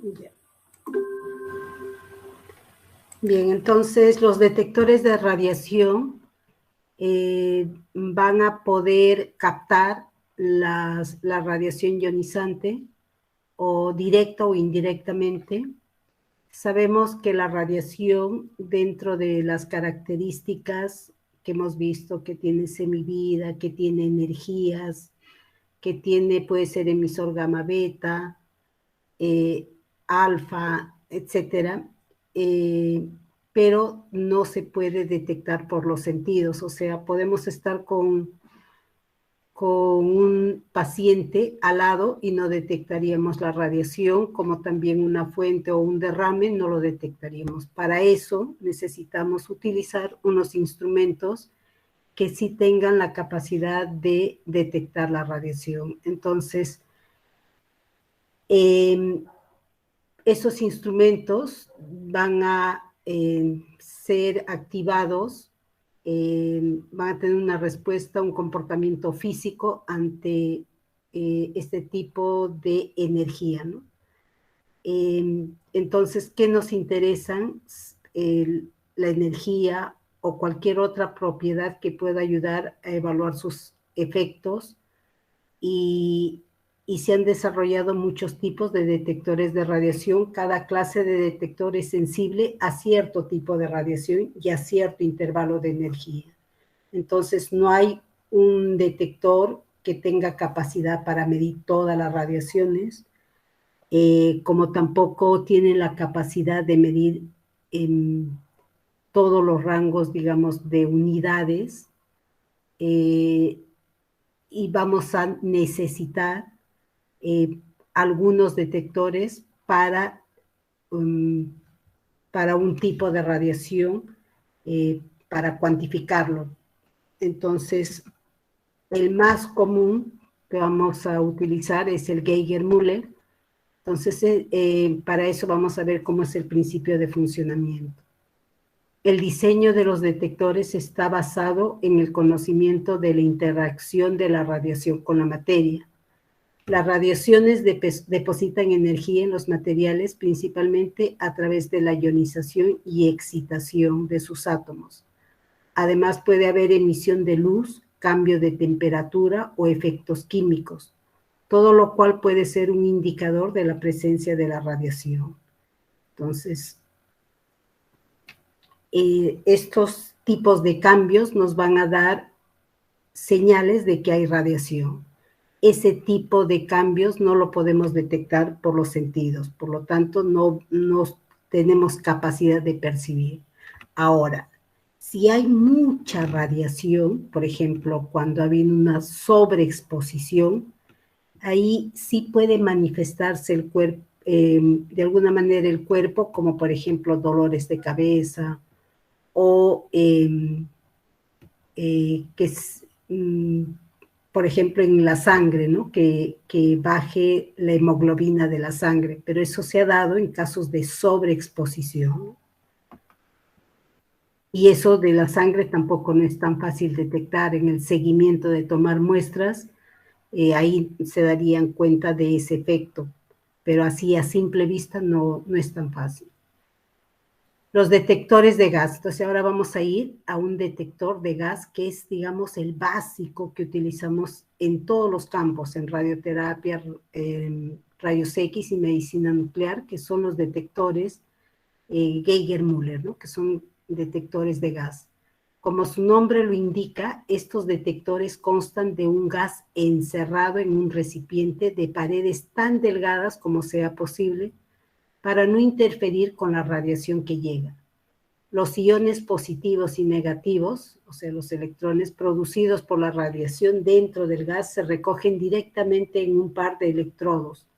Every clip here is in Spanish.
Ya. Bien, entonces los detectores de radiación van a poder captar la radiación ionizante o directa o indirectamente. Sabemos que la radiación, dentro de las características que hemos visto, que tiene semivida, que tiene energías, que tiene, puede ser emisor gamma beta, alfa, etcétera, pero no se puede detectar por los sentidos. O sea, podemos estar con un paciente al lado y no detectaríamos la radiación, como también una fuente o un derrame no lo detectaríamos. Para eso necesitamos utilizar unos instrumentos que sí tengan la capacidad de detectar la radiación. Entonces, esos instrumentos van a ser activados, van a tener una respuesta, un comportamiento físico ante este tipo de energía, ¿no? Entonces, ¿qué nos interesan? La energía o cualquier otra propiedad que pueda ayudar a evaluar sus efectos, y se han desarrollado muchos tipos de detectores de radiación. Cada clase de detector es sensible a cierto tipo de radiación y a cierto intervalo de energía. Entonces, no hay un detector que tenga capacidad para medir todas las radiaciones, como tampoco tiene la capacidad de medir en todos los rangos, digamos, de unidades, y vamos a necesitar algunos detectores para un tipo de radiación, para cuantificarlo. Entonces, el más común que vamos a utilizar es el Geiger-Müller. Entonces, para eso vamos a ver cómo es el principio de funcionamiento. El diseño de los detectores está basado en el conocimiento de la interacción de la radiación con la materia. Las radiaciones depositan energía en los materiales principalmente a través de la ionización y excitación de sus átomos. Además, puede haber emisión de luz, cambio de temperatura o efectos químicos, todo lo cual puede ser un indicador de la presencia de la radiación. Entonces, estos tipos de cambios nos van a dar señales de que hay radiación. Ese tipo de cambios no lo podemos detectar por los sentidos, por lo tanto no tenemos capacidad de percibir. Ahora, si hay mucha radiación, por ejemplo, cuando ha habido una sobreexposición, ahí sí puede manifestarse el cuerpo, de alguna manera el cuerpo, como por ejemplo dolores de cabeza o por ejemplo, en la sangre, ¿no? Que baje la hemoglobina de la sangre, pero eso se ha dado en casos de sobreexposición. Y eso de la sangre tampoco no es tan fácil detectar. En el seguimiento de tomar muestras, ahí se darían cuenta de ese efecto, pero así a simple vista no es tan fácil. Los detectores de gas. Entonces ahora vamos a ir a un detector de gas que es, digamos, el básico que utilizamos en todos los campos, en radioterapia, rayos X y medicina nuclear, que son los detectores Geiger-Müller, ¿no? Que son detectores de gas. Como su nombre lo indica, estos detectores constan de un gas encerrado en un recipiente de paredes tan delgadas como sea posible para no interferir con la radiación que llega. Los iones positivos y negativos, o sea, los electrones producidos por la radiación dentro del gas, se recogen directamente en un par de electrodos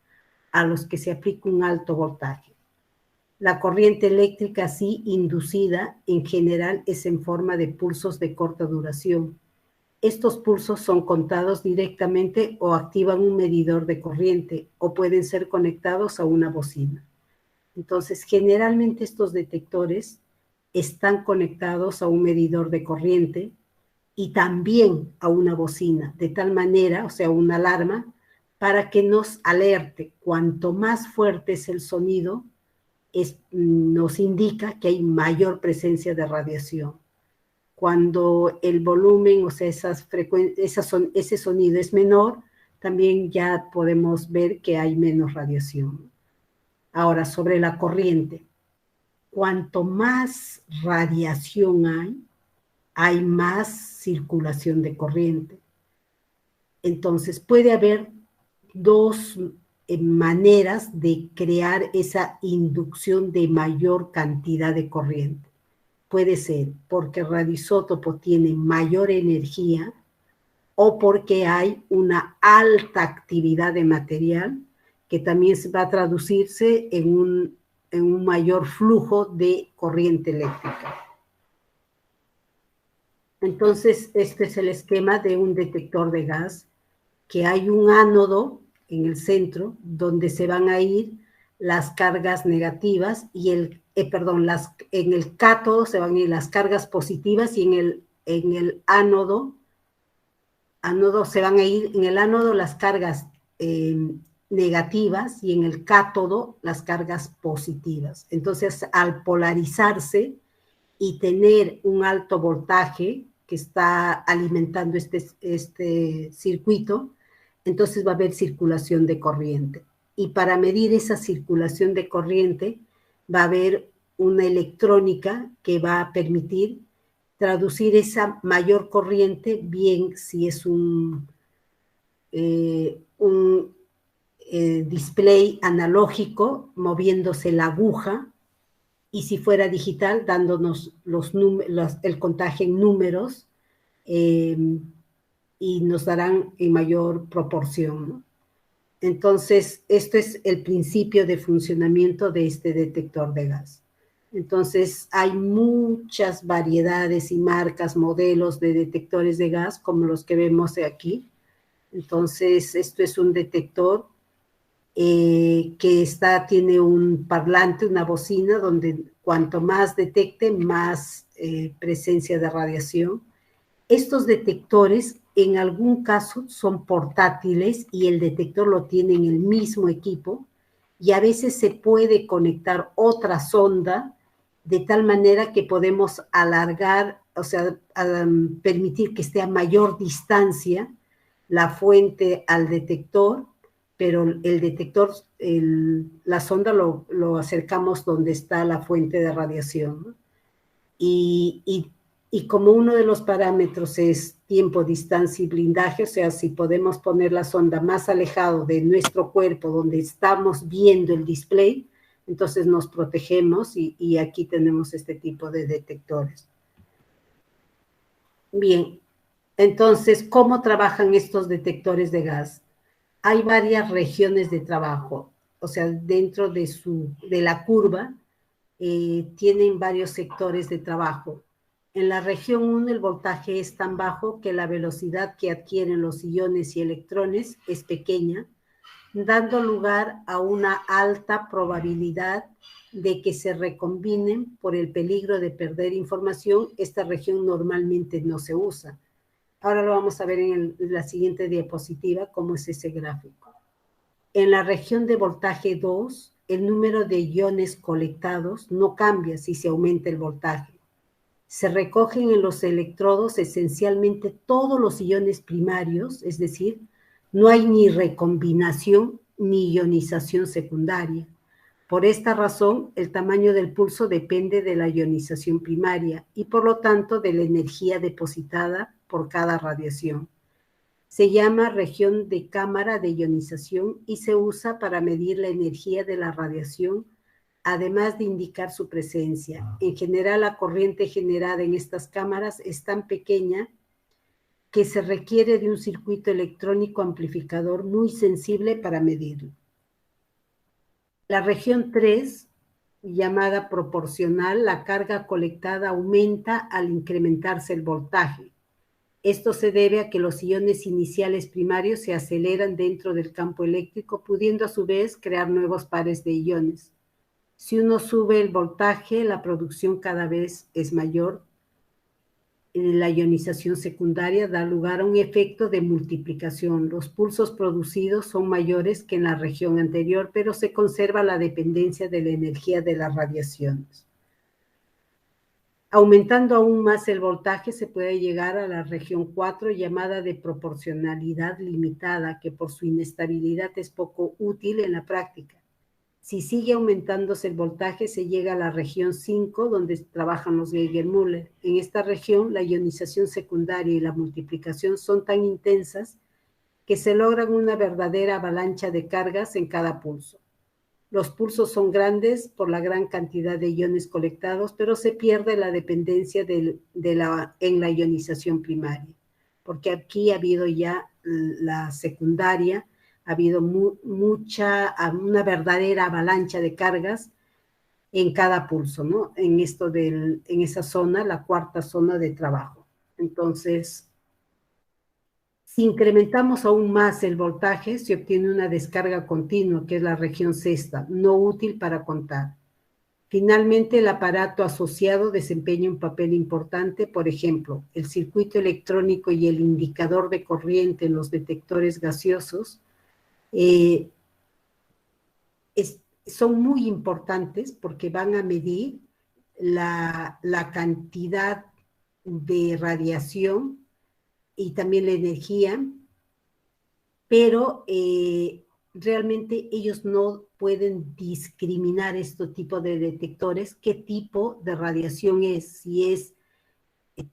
a los que se aplica un alto voltaje. La corriente eléctrica así inducida en general es en forma de pulsos de corta duración. Estos pulsos son contados directamente o activan un medidor de corriente o pueden ser conectados a una bocina. Entonces, generalmente estos detectores están conectados a un medidor de corriente y también a una bocina, de tal manera, o sea, una alarma, para que nos alerte. Cuanto más fuerte es el sonido, nos indica que hay mayor presencia de radiación. Cuando el volumen, o sea, ese sonido es menor, también ya podemos ver que hay menos radiación. Ahora, sobre la corriente. Cuanto más radiación hay más circulación de corriente. Entonces, puede haber dos maneras de crear esa inducción de mayor cantidad de corriente. Puede ser porque el radioisótopo tiene mayor energía o porque hay una alta actividad de material que también va a traducirse en un mayor flujo de corriente eléctrica. Entonces, este es el esquema de un detector de gas, que hay un ánodo en el centro donde se van a ir las cargas negativas y en el cátodo se van a ir las cargas positivas y en el ánodo se van a ir en el ánodo las cargas negativas y en el cátodo las cargas positivas. Entonces, al polarizarse y tener un alto voltaje que está alimentando este circuito, entonces va a haber circulación de corriente. Y para medir esa circulación de corriente va a haber una electrónica que va a permitir traducir esa mayor corriente, bien si es un display analógico moviéndose la aguja, y si fuera digital dándonos el contagio en números, y nos darán en mayor proporción, ¿no? Entonces, esto es el principio de funcionamiento de este detector de gas. Entonces, hay muchas variedades y marcas, modelos de detectores de gas, como los que vemos aquí. Entonces, esto es un detector que tiene un parlante, una bocina, donde cuanto más detecte, más presencia de radiación. Estos detectores en algún caso son portátiles y el detector lo tiene en el mismo equipo, y a veces se puede conectar otra sonda de tal manera que podemos alargar, o sea, permitir que esté a mayor distancia la fuente al detector, pero el detector, la sonda lo acercamos donde está la fuente de radiación, ¿no? Y como uno de los parámetros es tiempo, distancia y blindaje, o sea, si podemos poner la sonda más alejado de nuestro cuerpo, donde estamos viendo el display, entonces nos protegemos, y aquí tenemos este tipo de detectores. Bien, entonces, ¿cómo trabajan estos detectores de gas? Hay varias regiones de trabajo, o sea, dentro de la curva tienen varios sectores de trabajo. En la región 1 el voltaje es tan bajo que la velocidad que adquieren los iones y electrones es pequeña, dando lugar a una alta probabilidad de que se recombinen por el peligro de perder información. Esta región normalmente no se usa. Ahora lo vamos a ver en la siguiente diapositiva, cómo es ese gráfico. En la región de voltaje 2, el número de iones colectados no cambia si se aumenta el voltaje. Se recogen en los electrodos esencialmente todos los iones primarios, es decir, no hay ni recombinación ni ionización secundaria. Por esta razón, el tamaño del pulso depende de la ionización primaria y, por lo tanto, de la energía depositada por cada radiación. Se llama región de cámara de ionización y se usa para medir la energía de la radiación, además de indicar su presencia. En general, la corriente generada en estas cámaras es tan pequeña que se requiere de un circuito electrónico amplificador muy sensible para medirlo. La región 3, llamada proporcional, la carga colectada aumenta al incrementarse el voltaje. Esto se debe a que los iones iniciales primarios se aceleran dentro del campo eléctrico, pudiendo a su vez crear nuevos pares de iones. Si uno sube el voltaje, la producción cada vez es mayor. la ionización secundaria da lugar a un efecto de multiplicación. Los pulsos producidos son mayores que en la región anterior, pero se conserva la dependencia de la energía de las radiaciones. Aumentando aún más el voltaje, se puede llegar a la región 4, llamada de proporcionalidad limitada, que por su inestabilidad es poco útil en la práctica. Si sigue aumentándose el voltaje, se llega a la región 5, donde trabajan los Geiger-Müller. En esta región, la ionización secundaria y la multiplicación son tan intensas que se logran una verdadera avalancha de cargas en cada pulso. Los pulsos son grandes por la gran cantidad de iones colectados, pero se pierde la dependencia en la ionización primaria, porque aquí ha habido ya la secundaria, ha habido una verdadera avalancha de cargas en cada pulso, ¿no? En esa zona, la cuarta zona de trabajo. Entonces, si incrementamos aún más el voltaje, se obtiene una descarga continua, que es la región sexta, no útil para contar. Finalmente, el aparato asociado desempeña un papel importante, por ejemplo, el circuito electrónico y el indicador de corriente en los detectores gaseosos son muy importantes porque van a medir la cantidad de radiación y también la energía, pero realmente ellos no pueden discriminar este tipo de detectores, qué tipo de radiación es, si es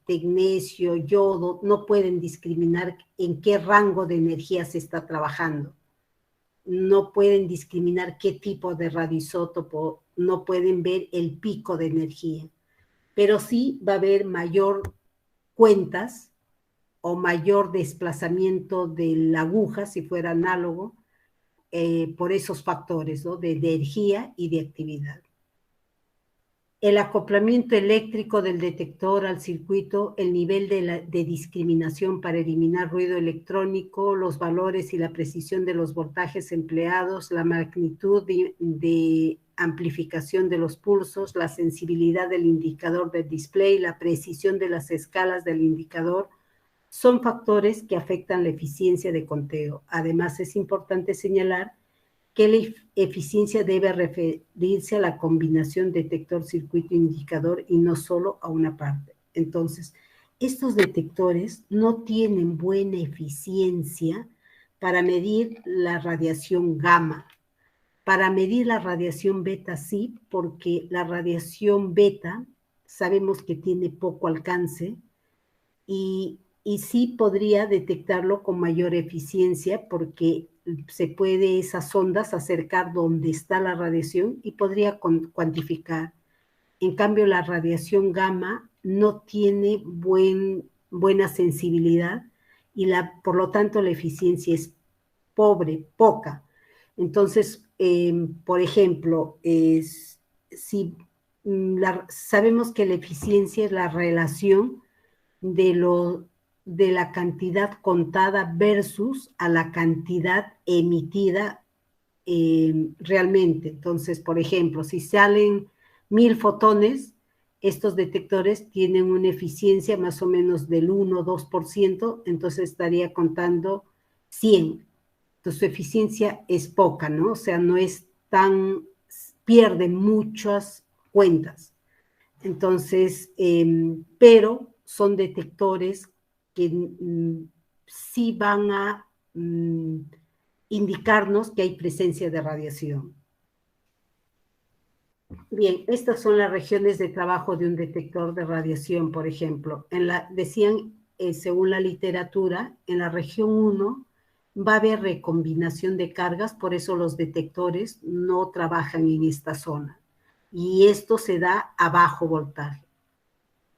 tecnesio, yodo, no pueden discriminar en qué rango de energía se está trabajando. No pueden discriminar qué tipo de radioisótopo, no pueden ver el pico de energía, pero sí va a haber mayor cuentas o mayor desplazamiento de la aguja, si fuera análogo, por esos factores, ¿no? De energía y de actividad. El acoplamiento eléctrico del detector al circuito, el nivel de discriminación para eliminar ruido electrónico, los valores y la precisión de los voltajes empleados, la magnitud de amplificación de los pulsos, la sensibilidad del indicador del display, la precisión de las escalas del indicador, son factores que afectan la eficiencia de conteo. Además, es importante señalar que la eficiencia debe referirse a la combinación detector-circuito-indicador y no solo a una parte. Entonces, estos detectores no tienen buena eficiencia para medir la radiación gamma. Para medir la radiación beta sí, porque la radiación beta sabemos que tiene poco alcance y sí podría detectarlo con mayor eficiencia porque se puede esas ondas acercar donde está la radiación y podría cuantificar. En cambio, la radiación gamma no tiene buena sensibilidad y por lo tanto la eficiencia es pobre, poca. Entonces, por ejemplo, si sabemos que la eficiencia es la relación de la cantidad contada versus a la cantidad emitida realmente. Entonces, por ejemplo, si salen 1000 fotones, estos detectores tienen una eficiencia más o menos del 1 o 2%, entonces estaría contando 100. Entonces, su eficiencia es poca, ¿no? O sea, no es tan, pierde muchas cuentas. Entonces, pero son detectores que sí van a indicarnos que hay presencia de radiación. Bien, estas son las regiones de trabajo de un detector de radiación, por ejemplo. Decían, según la literatura, en la región 1 va a haber recombinación de cargas, por eso los detectores no trabajan en esta zona. Y esto se da a bajo voltaje.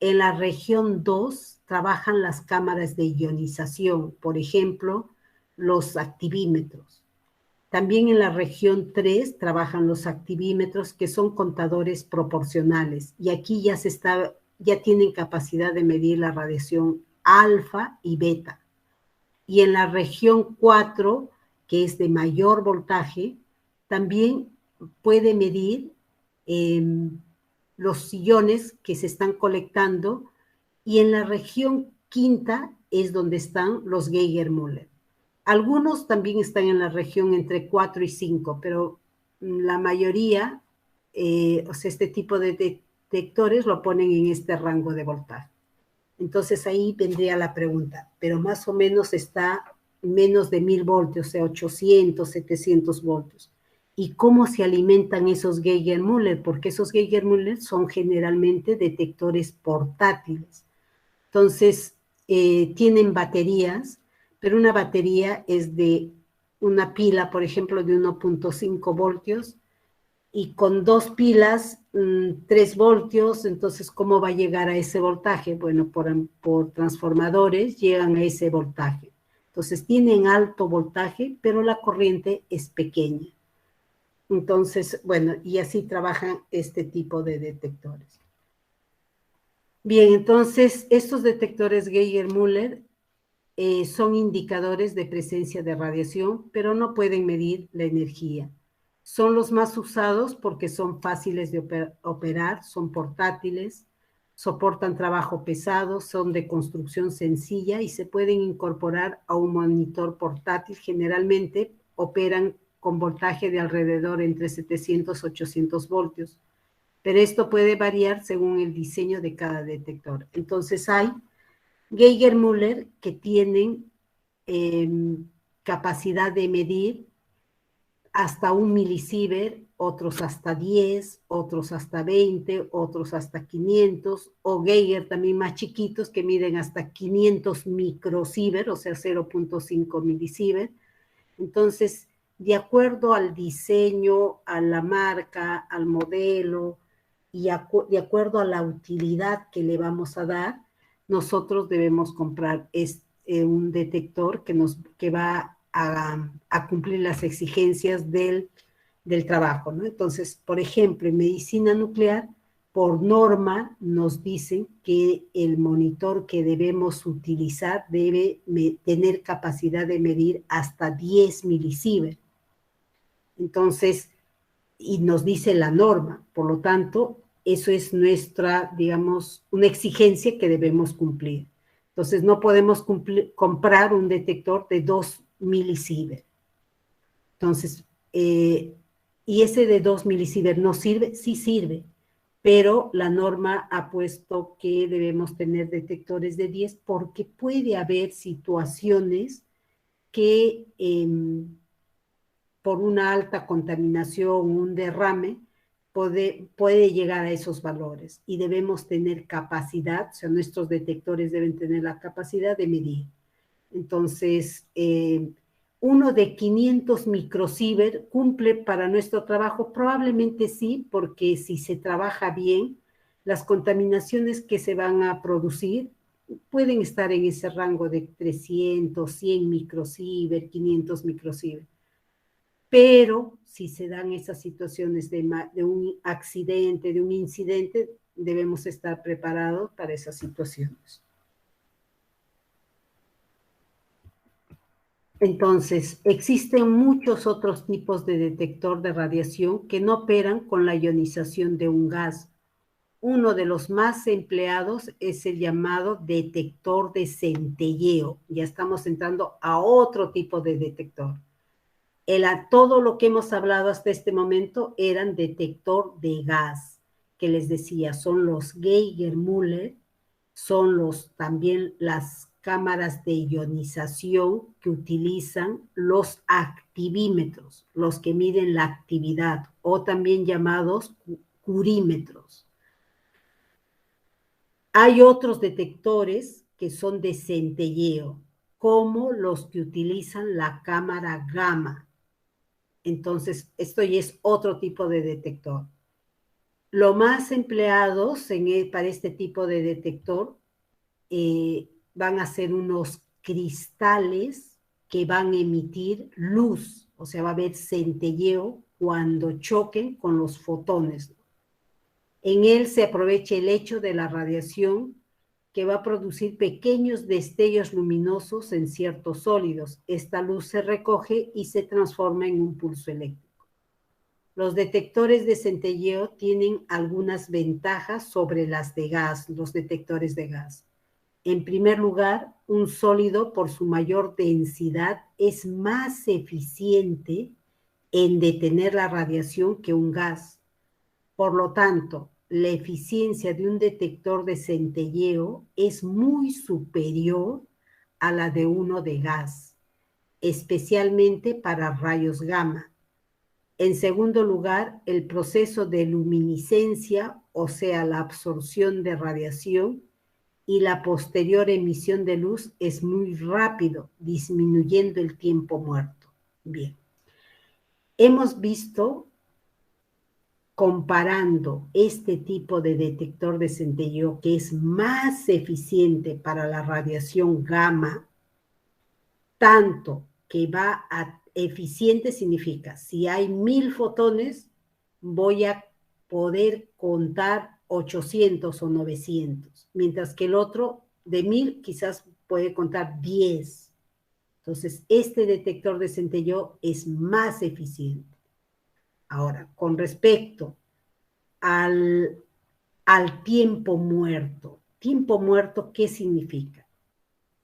En la región 2 trabajan las cámaras de ionización, por ejemplo, los activímetros. También en la región 3 trabajan los activímetros, que son contadores proporcionales, y aquí ya tienen capacidad de medir la radiación alfa y beta. Y en la región 4, que es de mayor voltaje, también puede medir los iones que se están colectando y en la región quinta es donde están los Geiger-Müller. Algunos también están en la región entre 4 y 5, pero la mayoría, o sea, este tipo de detectores lo ponen en este rango de voltaje. Entonces ahí vendría la pregunta, pero más o menos está menos de 1000 voltios, o sea, 800, 700 voltios. ¿Y cómo se alimentan esos Geiger-Müller? Porque esos Geiger-Müller son generalmente detectores portátiles. Entonces, tienen baterías, pero una batería es de una pila, por ejemplo, de 1.5 voltios, y con dos pilas, 3 voltios, entonces, ¿cómo va a llegar a ese voltaje? Bueno, por transformadores llegan a ese voltaje. Entonces, tienen alto voltaje, pero la corriente es pequeña. Entonces, bueno, y así trabajan este tipo de detectores. Bien, entonces, estos detectores Geiger-Müller son indicadores de presencia de radiación, pero no pueden medir la energía. Son los más usados porque son fáciles de operar, son portátiles, soportan trabajo pesado, son de construcción sencilla y se pueden incorporar a un monitor portátil. Generalmente operan con voltaje de alrededor entre 700 y 800 voltios, pero esto puede variar según el diseño de cada detector. Entonces hay Geiger-Müller que tienen eh, capacidad de medir hasta 1 milisievert, otros hasta 10, otros hasta 20, otros hasta 500, o Geiger también más chiquitos que miden hasta 500 microsievert, o sea, 0.5 milisievert. Entonces, de acuerdo al diseño, a la marca, al modelo y de acuerdo a la utilidad que le vamos a dar, nosotros debemos comprar un detector que va a cumplir las exigencias del trabajo, ¿no? Entonces, por ejemplo, en medicina nuclear, por norma nos dicen que el monitor que debemos utilizar debe tener capacidad de medir hasta 10 milisievert. Entonces, y nos dice la norma, por lo tanto, eso es nuestra, digamos, una exigencia que debemos cumplir. Entonces, no podemos comprar un detector de 2 milisievert. Entonces, y ese de 2 milisievert no sirve, sí sirve, pero la norma ha puesto que debemos tener detectores de 10 porque puede haber situaciones que por una alta contaminación, un derrame, puede llegar a esos valores y debemos tener capacidad, o sea, nuestros detectores deben tener la capacidad de medir. Entonces, uno de 500 microsievert cumple para nuestro trabajo, probablemente sí, porque si se trabaja bien, las contaminaciones que se van a producir pueden estar en ese rango de 300, 100 microsievert, 500 microsievert. Pero si se dan esas situaciones de un accidente, de un incidente, debemos estar preparados para esas situaciones. Entonces, existen muchos otros tipos de detector de radiación que no operan con la ionización de un gas. Uno de los más empleados es el llamado detector de centelleo. Ya estamos entrando a otro tipo de detector. Todo lo que hemos hablado hasta este momento eran detector de gas, que les decía, son los Geiger-Müller, son también las cámaras de ionización que utilizan los activímetros, los que miden la actividad, o también llamados curímetros. Hay otros detectores que son de centelleo, como los que utilizan la cámara gamma. Entonces, esto ya es otro tipo de detector. Lo más empleados para este tipo de detector van a ser unos cristales que van a emitir luz, o sea, va a haber centelleo cuando choquen con los fotones. En él se aprovecha el hecho de la radiación que va a producir pequeños destellos luminosos en ciertos sólidos. Esta luz se recoge y se transforma en un pulso eléctrico. Los detectores de centelleo tienen algunas ventajas sobre las de gas, los detectores de gas. En primer lugar, un sólido por su mayor densidad es más eficiente en detener la radiación que un gas. Por lo tanto, la eficiencia de un detector de centelleo es muy superior a la de uno de gas, especialmente para rayos gamma. En segundo lugar, el proceso de luminiscencia, o sea, la absorción de radiación, y la posterior emisión de luz es muy rápido, disminuyendo el tiempo muerto. Bien, hemos visto, comparando este tipo de detector de centelleo, que es más eficiente para la radiación gamma, tanto que va a eficiente significa, si hay 1000 fotones, voy a poder contar 800 o 900, mientras que el otro de 1000 quizás puede contar 10. Entonces, este detector de centelleo es más eficiente. Ahora, con respecto al, al tiempo muerto, ¿qué significa?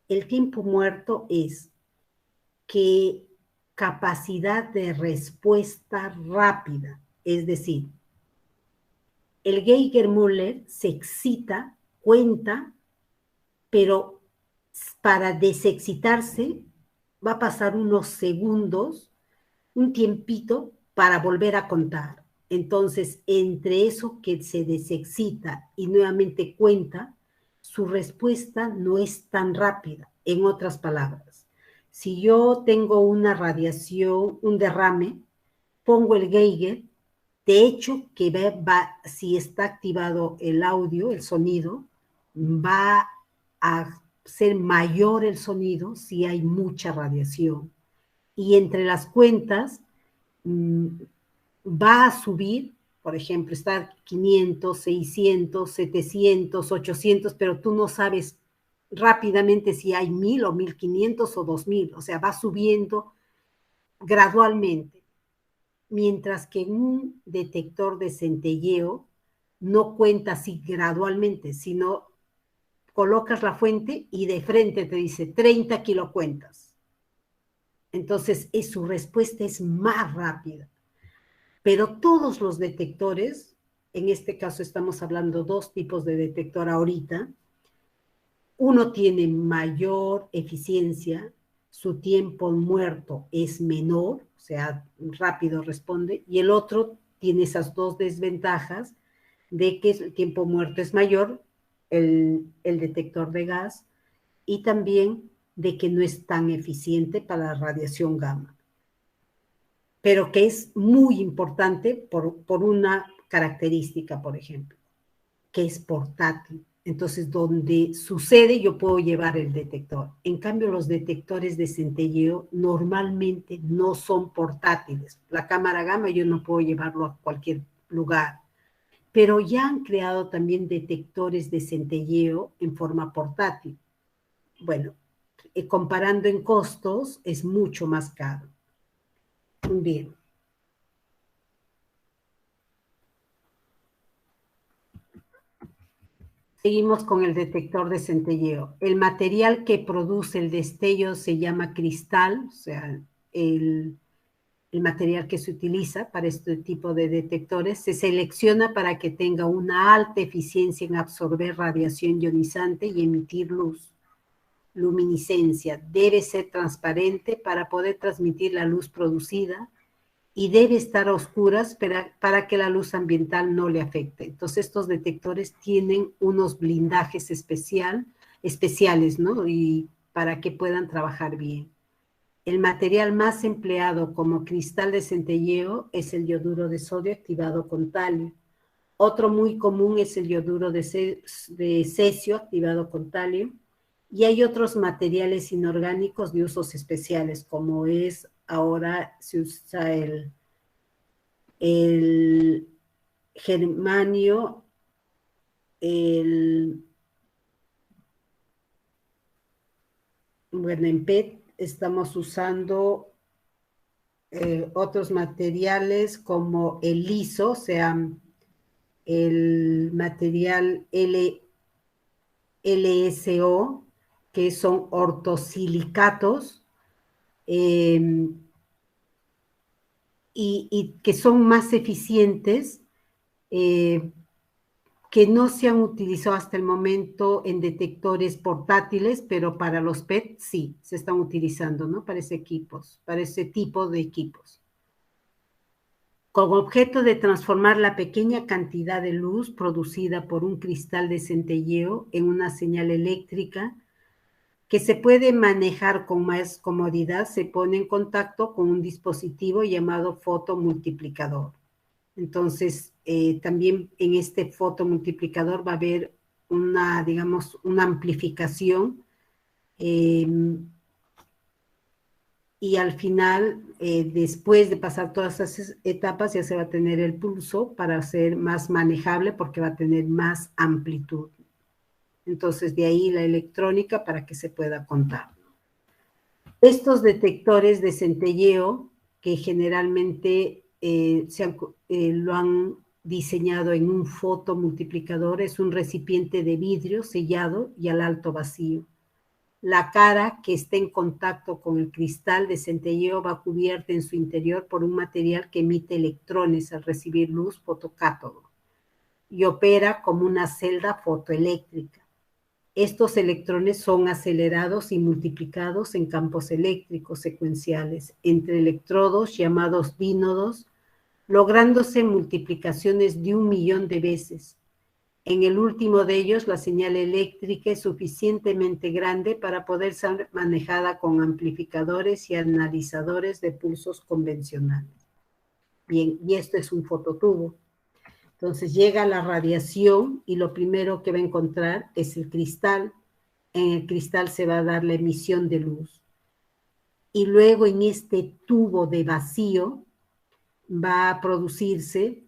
El tiempo muerto es que capacidad de respuesta rápida, es decir, el Geiger-Müller se excita, cuenta, pero para desexcitarse va a pasar unos segundos, un tiempito para volver a contar. Entonces, entre eso que se desexcita y nuevamente cuenta, su respuesta no es tan rápida. En otras palabras, si yo tengo una radiación, un derrame, pongo el Geiger, de hecho, que si está activado el audio, el sonido, va a ser mayor el sonido si hay mucha radiación. Y entre las cuentas, va a subir, por ejemplo, está 500, 600, 700, 800, pero tú no sabes rápidamente si hay 1000 o 1500 o 2000, o sea, va subiendo gradualmente, mientras que en un detector de centelleo no cuenta así gradualmente, sino colocas la fuente y de frente te dice 30 kilocuentas. Entonces, su respuesta es más rápida. Pero todos los detectores, en este caso estamos hablando dos tipos de detector ahorita, uno tiene mayor eficiencia, su tiempo muerto es menor, o sea, rápido responde, y el otro tiene esas dos desventajas de que el tiempo muerto es mayor, el detector de gas, y también de que no es tan eficiente para la radiación gamma, pero que es muy importante por una característica, por ejemplo, que es portátil. Entonces, donde sucede, yo puedo llevar el detector. En cambio, los detectores de centelleo normalmente no son portátiles. La cámara gamma yo no puedo llevarlo a cualquier lugar. Pero ya han creado también detectores de centelleo en forma portátil. Bueno, comparando en costos, es mucho más caro. Bien. Seguimos con el detector de centelleo. El material que produce el destello se llama cristal, o sea, el material que se utiliza para este tipo de detectores se selecciona para que tenga una alta eficiencia en absorber radiación ionizante y emitir luz. Luminiscencia. Debe ser transparente para poder transmitir la luz producida y debe estar a oscuras para que la luz ambiental no le afecte. Entonces, estos detectores tienen unos blindajes especiales, ¿no? Y para que puedan trabajar bien. El material más empleado como cristal de centelleo es el yoduro de sodio activado con talio. Otro muy común es el yoduro de cesio activado con talio. Y hay otros materiales inorgánicos de usos especiales, como es ahora se usa el germanio, el, bueno, en PET estamos usando otros materiales como el liso, o sea, el material LSO, que son ortosilicatos, y que son más eficientes, que no se han utilizado hasta el momento en detectores portátiles, pero para los PET sí, se están utilizando, ¿no? Para ese tipo de equipos. Con objeto de transformar la pequeña cantidad de luz producida por un cristal de centelleo en una señal eléctrica que se puede manejar con más comodidad, se pone en contacto con un dispositivo llamado fotomultiplicador. Entonces, también en este fotomultiplicador va a haber una, digamos, una amplificación, y al final, después de pasar todas esas etapas, ya se va a tener el pulso para ser más manejable porque va a tener más amplitud. Entonces, de ahí la electrónica para que se pueda contar. Estos detectores de centelleo, que generalmente lo han diseñado en un fotomultiplicador, es un recipiente de vidrio sellado y al alto vacío. La cara que está en contacto con el cristal de centelleo va cubierta en su interior por un material que emite electrones al recibir luz fotocátodo y opera como una celda fotoeléctrica. Estos electrones son acelerados y multiplicados en campos eléctricos secuenciales entre electrodos llamados dínodos, lográndose multiplicaciones de 1.000.000 de veces. En el último de ellos, la señal eléctrica es suficientemente grande para poder ser manejada con amplificadores y analizadores de pulsos convencionales. Bien, y esto es un fototubo. Entonces llega la radiación y lo primero que va a encontrar es el cristal. En el cristal se va a dar la emisión de luz. Y luego en este tubo de vacío va a producirse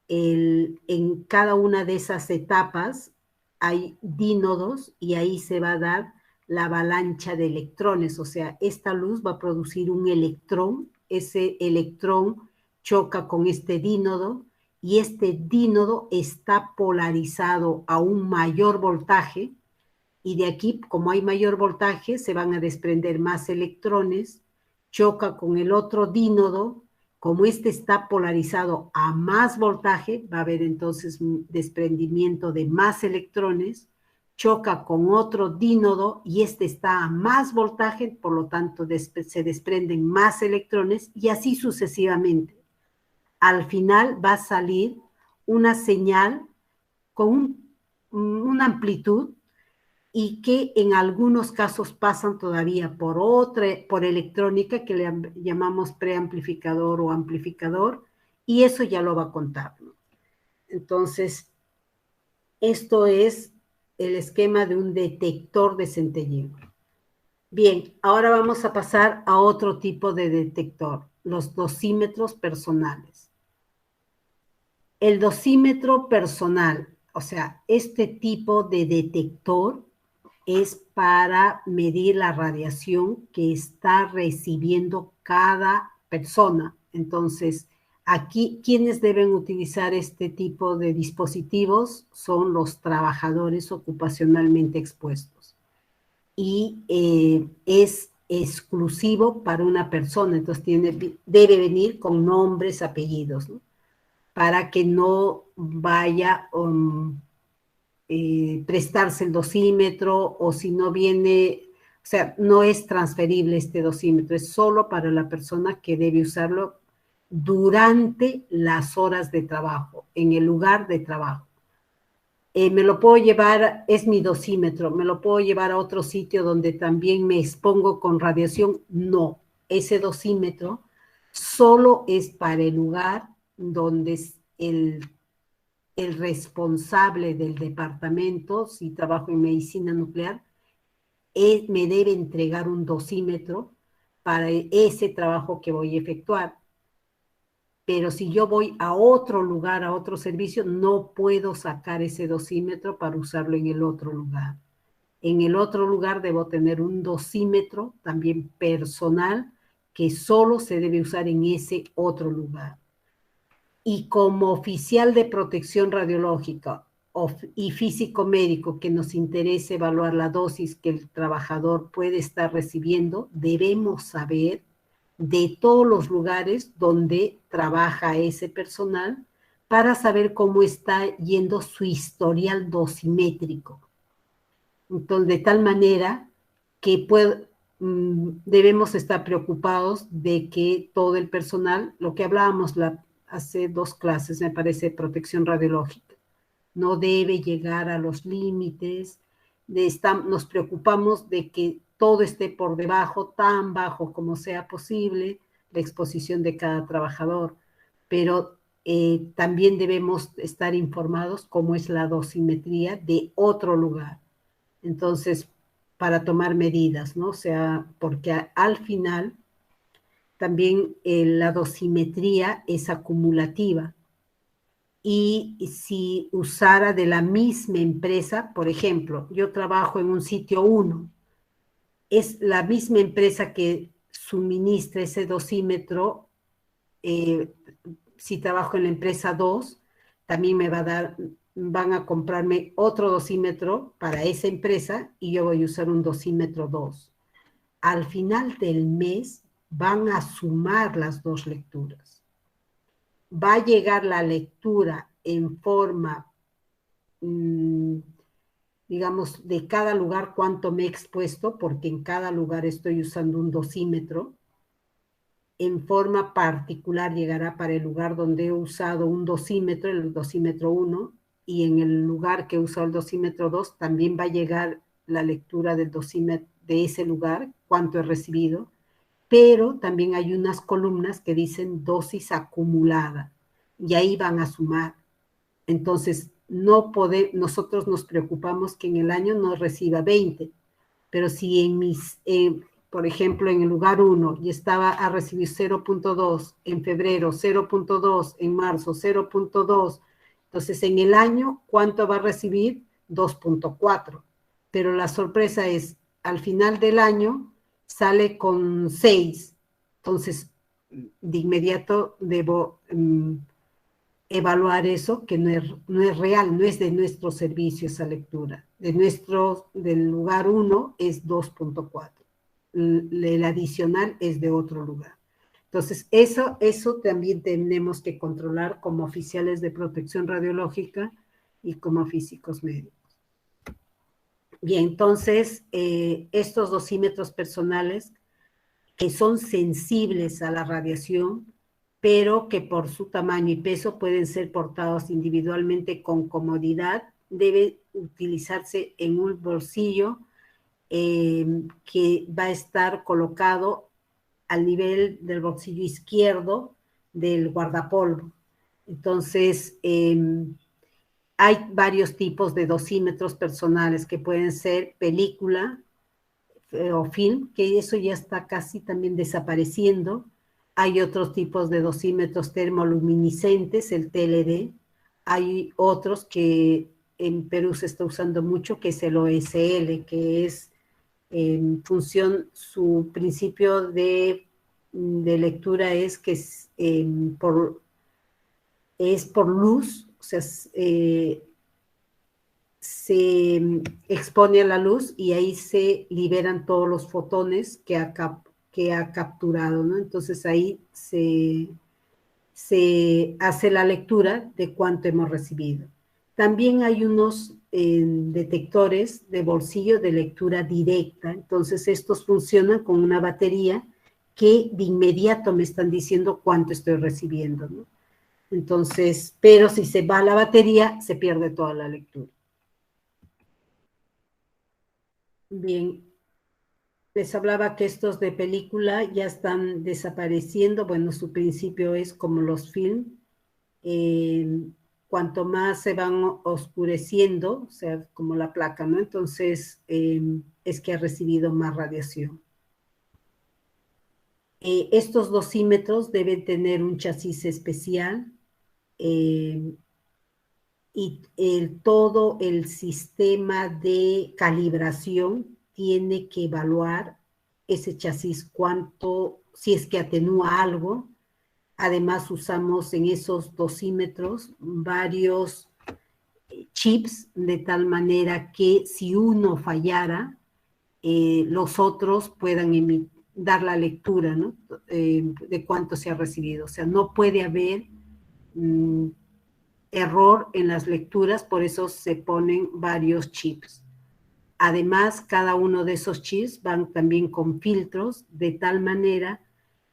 en cada una de esas etapas hay dínodos y ahí se va a dar la avalancha de electrones, o sea, esta luz va a producir un electrón, ese electrón choca con este dínodo y este dínodo está polarizado a un mayor voltaje y de aquí, como hay mayor voltaje, se van a desprender más electrones, choca con el otro dínodo, como este está polarizado a más voltaje, va a haber entonces un desprendimiento de más electrones, choca con otro dínodo y este está a más voltaje, por lo tanto se desprenden más electrones y así sucesivamente. Al final va a salir una señal con una amplitud y que en algunos casos pasan todavía por electrónica, que le llamamos preamplificador o amplificador, y eso ya lo va a contar, ¿no? Entonces, esto es el esquema de un detector de centelleo. Bien, ahora vamos a pasar a otro tipo de detector, los dosímetros personales. El dosímetro personal, o sea, este tipo de detector es para medir la radiación que está recibiendo cada persona. Entonces, aquí, quienes deben utilizar este tipo de dispositivos son los trabajadores ocupacionalmente expuestos. Y es exclusivo para una persona, entonces debe venir con nombres, apellidos, ¿no? Para que no vaya prestarse el dosímetro o si no viene, o sea, no es transferible este dosímetro, es solo para la persona que debe usarlo durante las horas de trabajo, en el lugar de trabajo. Me lo puedo llevar, es mi dosímetro, me lo puedo llevar a otro sitio donde también me expongo con radiación. No, ese dosímetro solo es para el lugar donde el responsable del departamento, si trabajo en medicina nuclear, me debe entregar un dosímetro para ese trabajo que voy a efectuar. Pero si yo voy a otro lugar, a otro servicio, no puedo sacar ese dosímetro para usarlo en el otro lugar. En el otro lugar debo tener un dosímetro también personal que solo se debe usar en ese otro lugar. Y como oficial de protección radiológica y físico médico que nos interese evaluar la dosis que el trabajador puede estar recibiendo, debemos saber de todos los lugares donde trabaja ese personal para saber cómo está yendo su historial dosimétrico. Entonces, de tal manera que debemos estar preocupados de que todo el personal, lo que hablábamos hace 2 clases, me parece, protección radiológica, no debe llegar a los límites, nos preocupamos de que todo esté por debajo, tan bajo como sea posible, la exposición de cada trabajador, pero también debemos estar informados cómo es la dosimetría de otro lugar. Entonces, para tomar medidas, ¿no? O sea, porque al final también la dosimetría es acumulativa. Y si usara de la misma empresa, por ejemplo, yo trabajo en un sitio 1, es la misma empresa que suministra ese dosímetro, si trabajo en la empresa 2, también van a comprarme otro dosímetro para esa empresa y yo voy a usar un dosímetro 2. Al final del mes van a sumar las 2 lecturas. Va a llegar la lectura en forma, digamos, de cada lugar cuánto me he expuesto, porque en cada lugar estoy usando un dosímetro. En forma particular llegará para el lugar donde he usado un dosímetro, el dosímetro 1, y en el lugar que he usado el dosímetro 2 también va a llegar la lectura del dosímetro de ese lugar, cuánto he recibido, pero también hay unas columnas que dicen dosis acumulada, y ahí van a sumar. Entonces, nosotros nos preocupamos que en el año no reciba 20, pero si por ejemplo, en el lugar 1 y estaba a recibir 0.2 en febrero, 0.2 en marzo, 0.2, entonces en el año, ¿cuánto va a recibir? 2.4. Pero la sorpresa es, al final del año sale con 6. Entonces, de inmediato debo evaluar eso, que no es real, no es de nuestro servicio esa lectura. Del lugar 1 es 2.4. El adicional es de otro lugar. Entonces, eso también tenemos que controlar como oficiales de protección radiológica y como físicos médicos. Bien, entonces, estos dosímetros personales que son sensibles a la radiación, pero que por su tamaño y peso pueden ser portados individualmente con comodidad, debe utilizarse en un bolsillo que va a estar colocado al nivel del bolsillo izquierdo del guardapolvo. Entonces, hay varios tipos de dosímetros personales que pueden ser película o film, que eso ya está casi también desapareciendo. Hay otros tipos de dosímetros termoluminiscentes, el TLD. Hay otros que en Perú se está usando mucho, que es el OSL, que es en función, su principio de lectura es que es por luz, o sea, se expone a la luz y ahí se liberan todos los fotones que ha capturado, ¿no? Entonces ahí se hace la lectura de cuánto hemos recibido. También hay unos detectores de bolsillo de lectura directa, entonces estos funcionan con una batería que de inmediato me están diciendo cuánto estoy recibiendo, ¿no? Entonces, pero si se va la batería, se pierde toda la lectura. Bien, les hablaba que estos de película ya están desapareciendo. Bueno, su principio es como los films. Cuanto más se van oscureciendo, o sea, como la placa, ¿no? Entonces, es que ha recibido más radiación. Estos dosímetros deben tener un chasis especial y todo el sistema de calibración tiene que evaluar ese chasis, si es que atenúa algo. Además, usamos en esos dosímetros varios chips de tal manera que si uno fallara, los otros puedan dar la lectura, ¿no? De cuánto se ha recibido. O sea, no puede haber error en las lecturas, por eso se ponen varios chips. Además, cada uno de esos chips van también con filtros de tal manera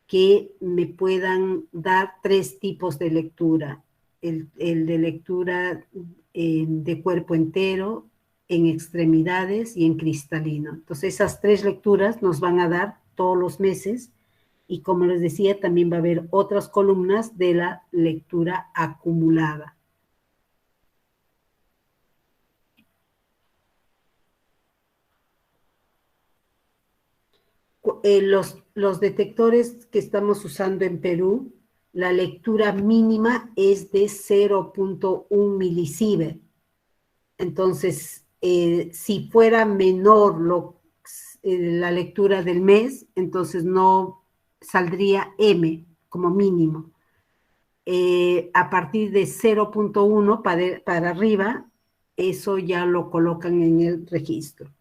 que me puedan dar 3 tipos de lectura. El de lectura de cuerpo entero, en extremidades y en cristalino. Entonces, esas 3 lecturas nos van a dar todos los meses y como les decía, también va a haber otras columnas de la lectura acumulada. Los detectores que estamos usando en Perú, la lectura mínima es de 0.1 milisievert. Entonces, si fuera menor la lectura del mes, entonces no saldría M como mínimo. A partir de 0.1 para arriba, eso ya lo colocan en el registro.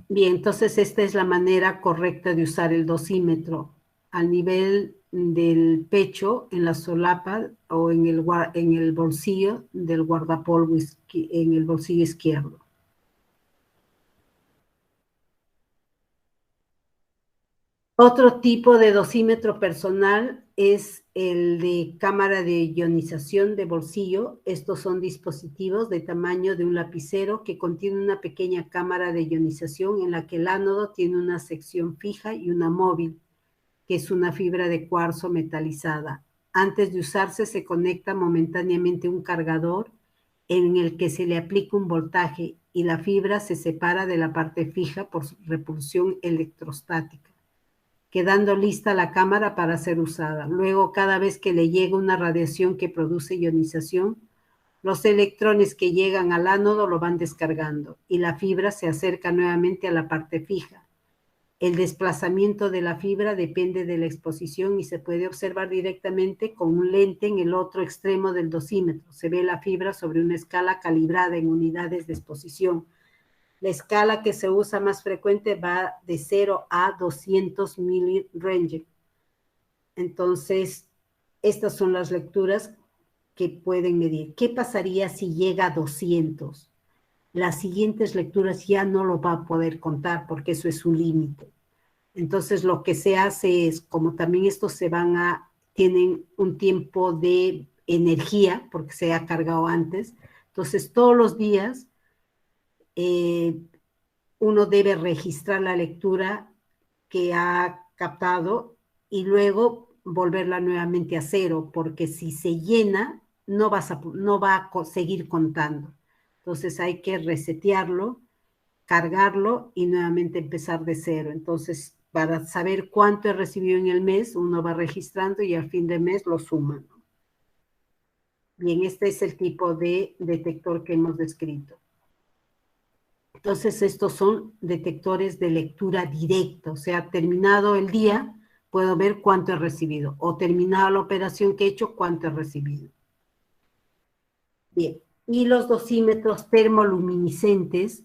Bien, entonces esta es la manera correcta de usar el dosímetro al nivel del pecho, en la solapa o en el bolsillo del guardapolvo, en el bolsillo izquierdo. Otro tipo de dosímetro personal es el de cámara de ionización de bolsillo. Estos son dispositivos de tamaño de un lapicero que contienen una pequeña cámara de ionización en la que el ánodo tiene una sección fija y una móvil, que es una fibra de cuarzo metalizada. Antes de usarse se conecta momentáneamente un cargador en el que se le aplica un voltaje y la fibra se separa de la parte fija por repulsión electrostática, quedando lista la cámara para ser usada. Luego, cada vez que le llega una radiación que produce ionización, los electrones que llegan al ánodo lo van descargando y la fibra se acerca nuevamente a la parte fija. El desplazamiento de la fibra depende de la exposición y se puede observar directamente con un lente en el otro extremo del dosímetro. Se ve la fibra sobre una escala calibrada en unidades de exposición. La escala que se usa más frecuente va de 0 a 200 milirangel. Entonces, estas son las lecturas que pueden medir. ¿Qué pasaría si llega a 200? Las siguientes lecturas ya no lo va a poder contar porque eso es un límite. Entonces, lo que se hace es, como también estos tienen un tiempo de energía porque se ha cargado antes, entonces todos los días uno debe registrar la lectura que ha captado y luego volverla nuevamente a cero, porque si se llena, no va a seguir contando. Entonces hay que resetearlo, cargarlo y nuevamente empezar de cero. Entonces, para saber cuánto he recibido en el mes, uno va registrando y al fin de mes lo suma, ¿no? Bien, este es el tipo de detector que hemos descrito. Entonces, estos son detectores de lectura directa, o sea, terminado el día, puedo ver cuánto he recibido, o terminada la operación que he hecho, cuánto he recibido. Bien, y los dosímetros termoluminiscentes,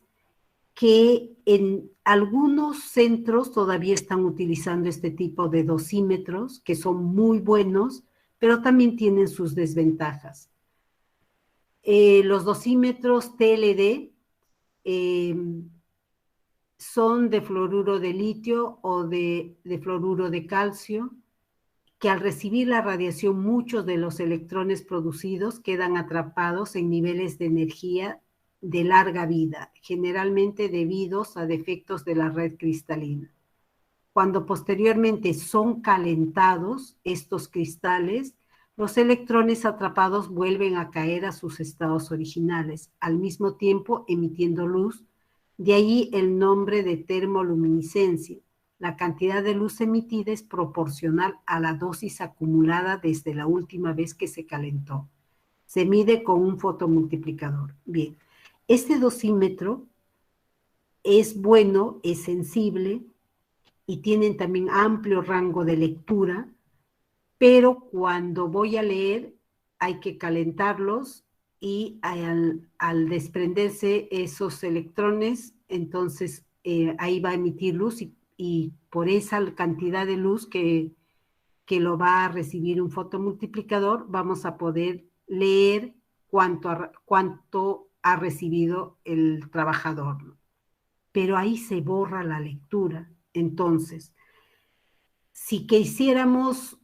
que en algunos centros todavía están utilizando este tipo de dosímetros, que son muy buenos, pero también tienen sus desventajas. Los dosímetros TLD son de fluoruro de litio o de fluoruro de calcio, que al recibir la radiación muchos de los electrones producidos quedan atrapados en niveles de energía de larga vida, generalmente debidos a defectos de la red cristalina. Cuando posteriormente son calentados estos cristales, los electrones atrapados vuelven a caer a sus estados originales, al mismo tiempo emitiendo luz. De ahí el nombre de termoluminiscencia. La cantidad de luz emitida es proporcional a la dosis acumulada desde la última vez que se calentó. Se mide con un fotomultiplicador. Bien, este dosímetro es bueno, es sensible y tienen también amplio rango de lectura, pero cuando voy a leer hay que calentarlos y al desprenderse esos electrones, entonces ahí va a emitir luz y por esa cantidad de luz que lo va a recibir un fotomultiplicador, vamos a poder leer cuánto ha recibido el trabajador. Pero ahí se borra la lectura. Entonces, si quisiéramos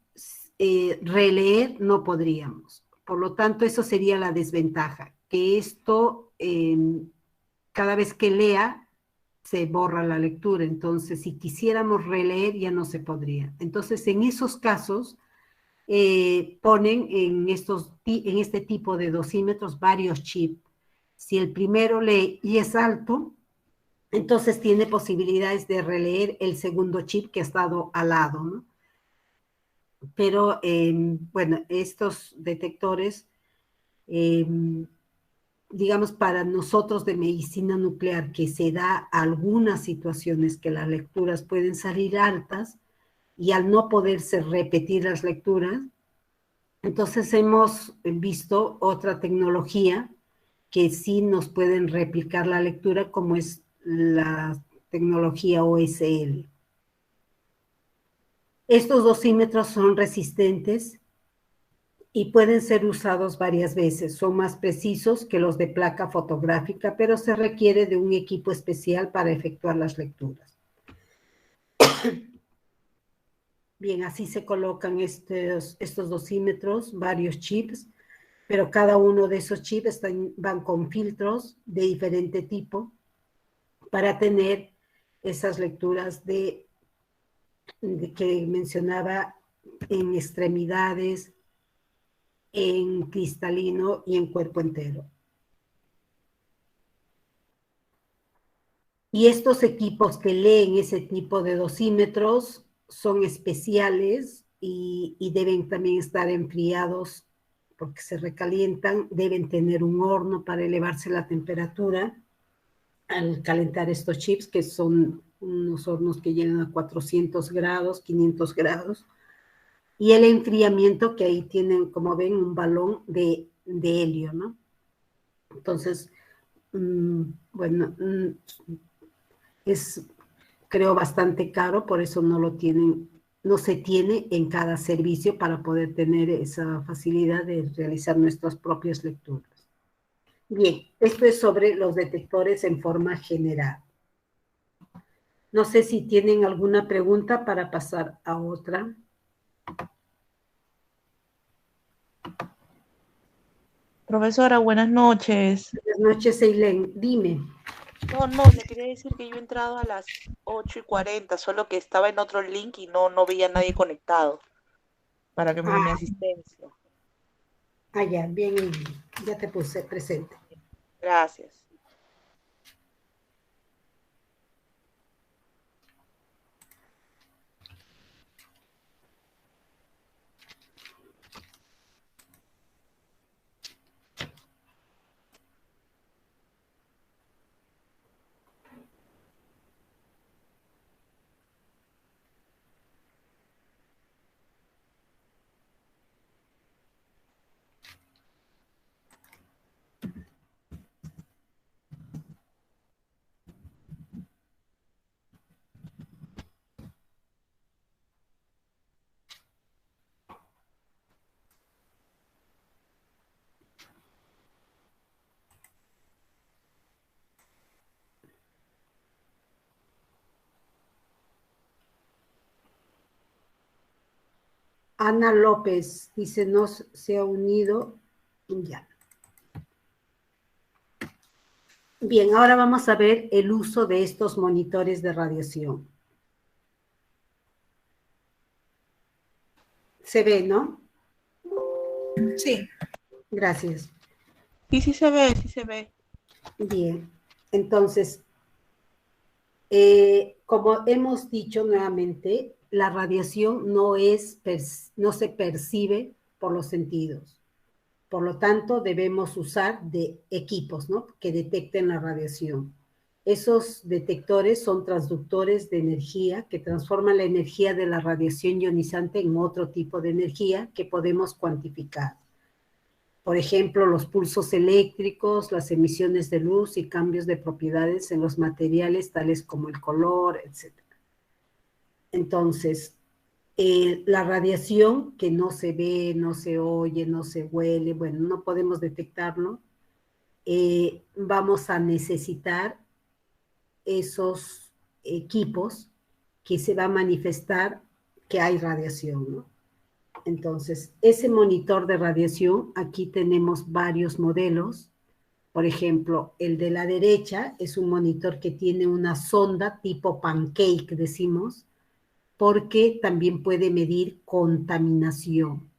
releer, no podríamos. Por lo tanto, eso sería la desventaja, que esto, cada vez que lea, se borra la lectura. Entonces, si quisiéramos releer, ya no se podría. Entonces, en esos casos, ponen en este tipo de dosímetros varios chips. Si el primero lee y es alto, entonces tiene posibilidades de releer el segundo chip que ha estado al lado, ¿no? Pero, bueno, estos detectores, eh, digamos, para nosotros de medicina nuclear, que se da algunas situaciones que las lecturas pueden salir altas y al no poderse repetir las lecturas, entonces hemos visto otra tecnología que sí nos pueden replicar la lectura, como es la tecnología OSL. Estos dosímetros son resistentes y pueden ser usados varias veces. Son más precisos que los de placa fotográfica, pero se requiere de un equipo especial para efectuar las lecturas. Bien, así se colocan estos dosímetros, varios chips, pero cada uno de esos chips van con filtros de diferente tipo para tener esas lecturas que mencionaba en extremidades, en cristalino y en cuerpo entero. Y estos equipos que leen ese tipo de dosímetros son especiales y deben también estar enfriados porque se recalientan, deben tener un horno para elevarse la temperatura al calentar estos chips, que son unos hornos que llegan a 400 grados, 500 grados, y el enfriamiento que ahí tienen, como ven, un balón de helio, ¿no? Entonces, bueno, es, creo, bastante caro, por eso no se tiene en cada servicio para poder tener esa facilidad de realizar nuestras propias lecturas. Bien, esto es sobre los detectores en forma general. No sé si tienen alguna pregunta para pasar a otra. Profesora, buenas noches. Buenas noches, Eileen. Dime. No, le quería decir que yo he entrado a las 8:40, solo que estaba en otro link y no veía a nadie conectado para que me dé mi Ah, asistencia. ya, bien, Eileen. Ya te puse presente. Gracias. Ana López dice, no se ha unido. Ya. Bien, ahora vamos a ver el uso de estos monitores de radiación. Se ve, ¿no? Sí. Gracias. Sí se ve, sí se ve. Bien, entonces, como hemos dicho nuevamente, la radiación no se percibe por los sentidos. Por lo tanto, debemos usar de equipos, ¿no?, que detecten la radiación. Esos detectores son transductores de energía que transforman la energía de la radiación ionizante en otro tipo de energía que podemos cuantificar. Por ejemplo, los pulsos eléctricos, las emisiones de luz y cambios de propiedades en los materiales, tales como el color, etc. Entonces, la radiación que no se ve, no se oye, no se huele, bueno, no podemos detectarlo, vamos a necesitar esos equipos que se va a manifestar que hay radiación, ¿no? Entonces, ese monitor de radiación, aquí tenemos varios modelos. Por ejemplo, el de la derecha es un monitor que tiene una sonda tipo pancake, decimos, porque también puede medir contaminación.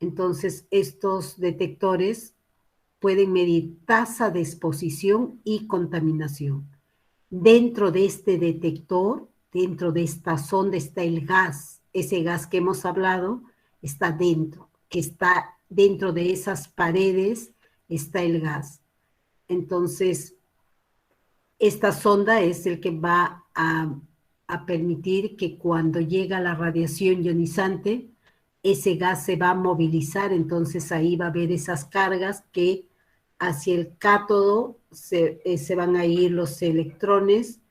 Entonces, estos detectores pueden medir tasa de exposición y contaminación. Dentro de este detector, dentro de esta sonda está el gas. Ese gas que hemos hablado está dentro, que está dentro de esas paredes, está el gas. Entonces, esta sonda es el que va a permitir que cuando llega la radiación ionizante, ese gas se va a movilizar, entonces ahí va a haber esas cargas que hacia el cátodo se van a ir los electrones,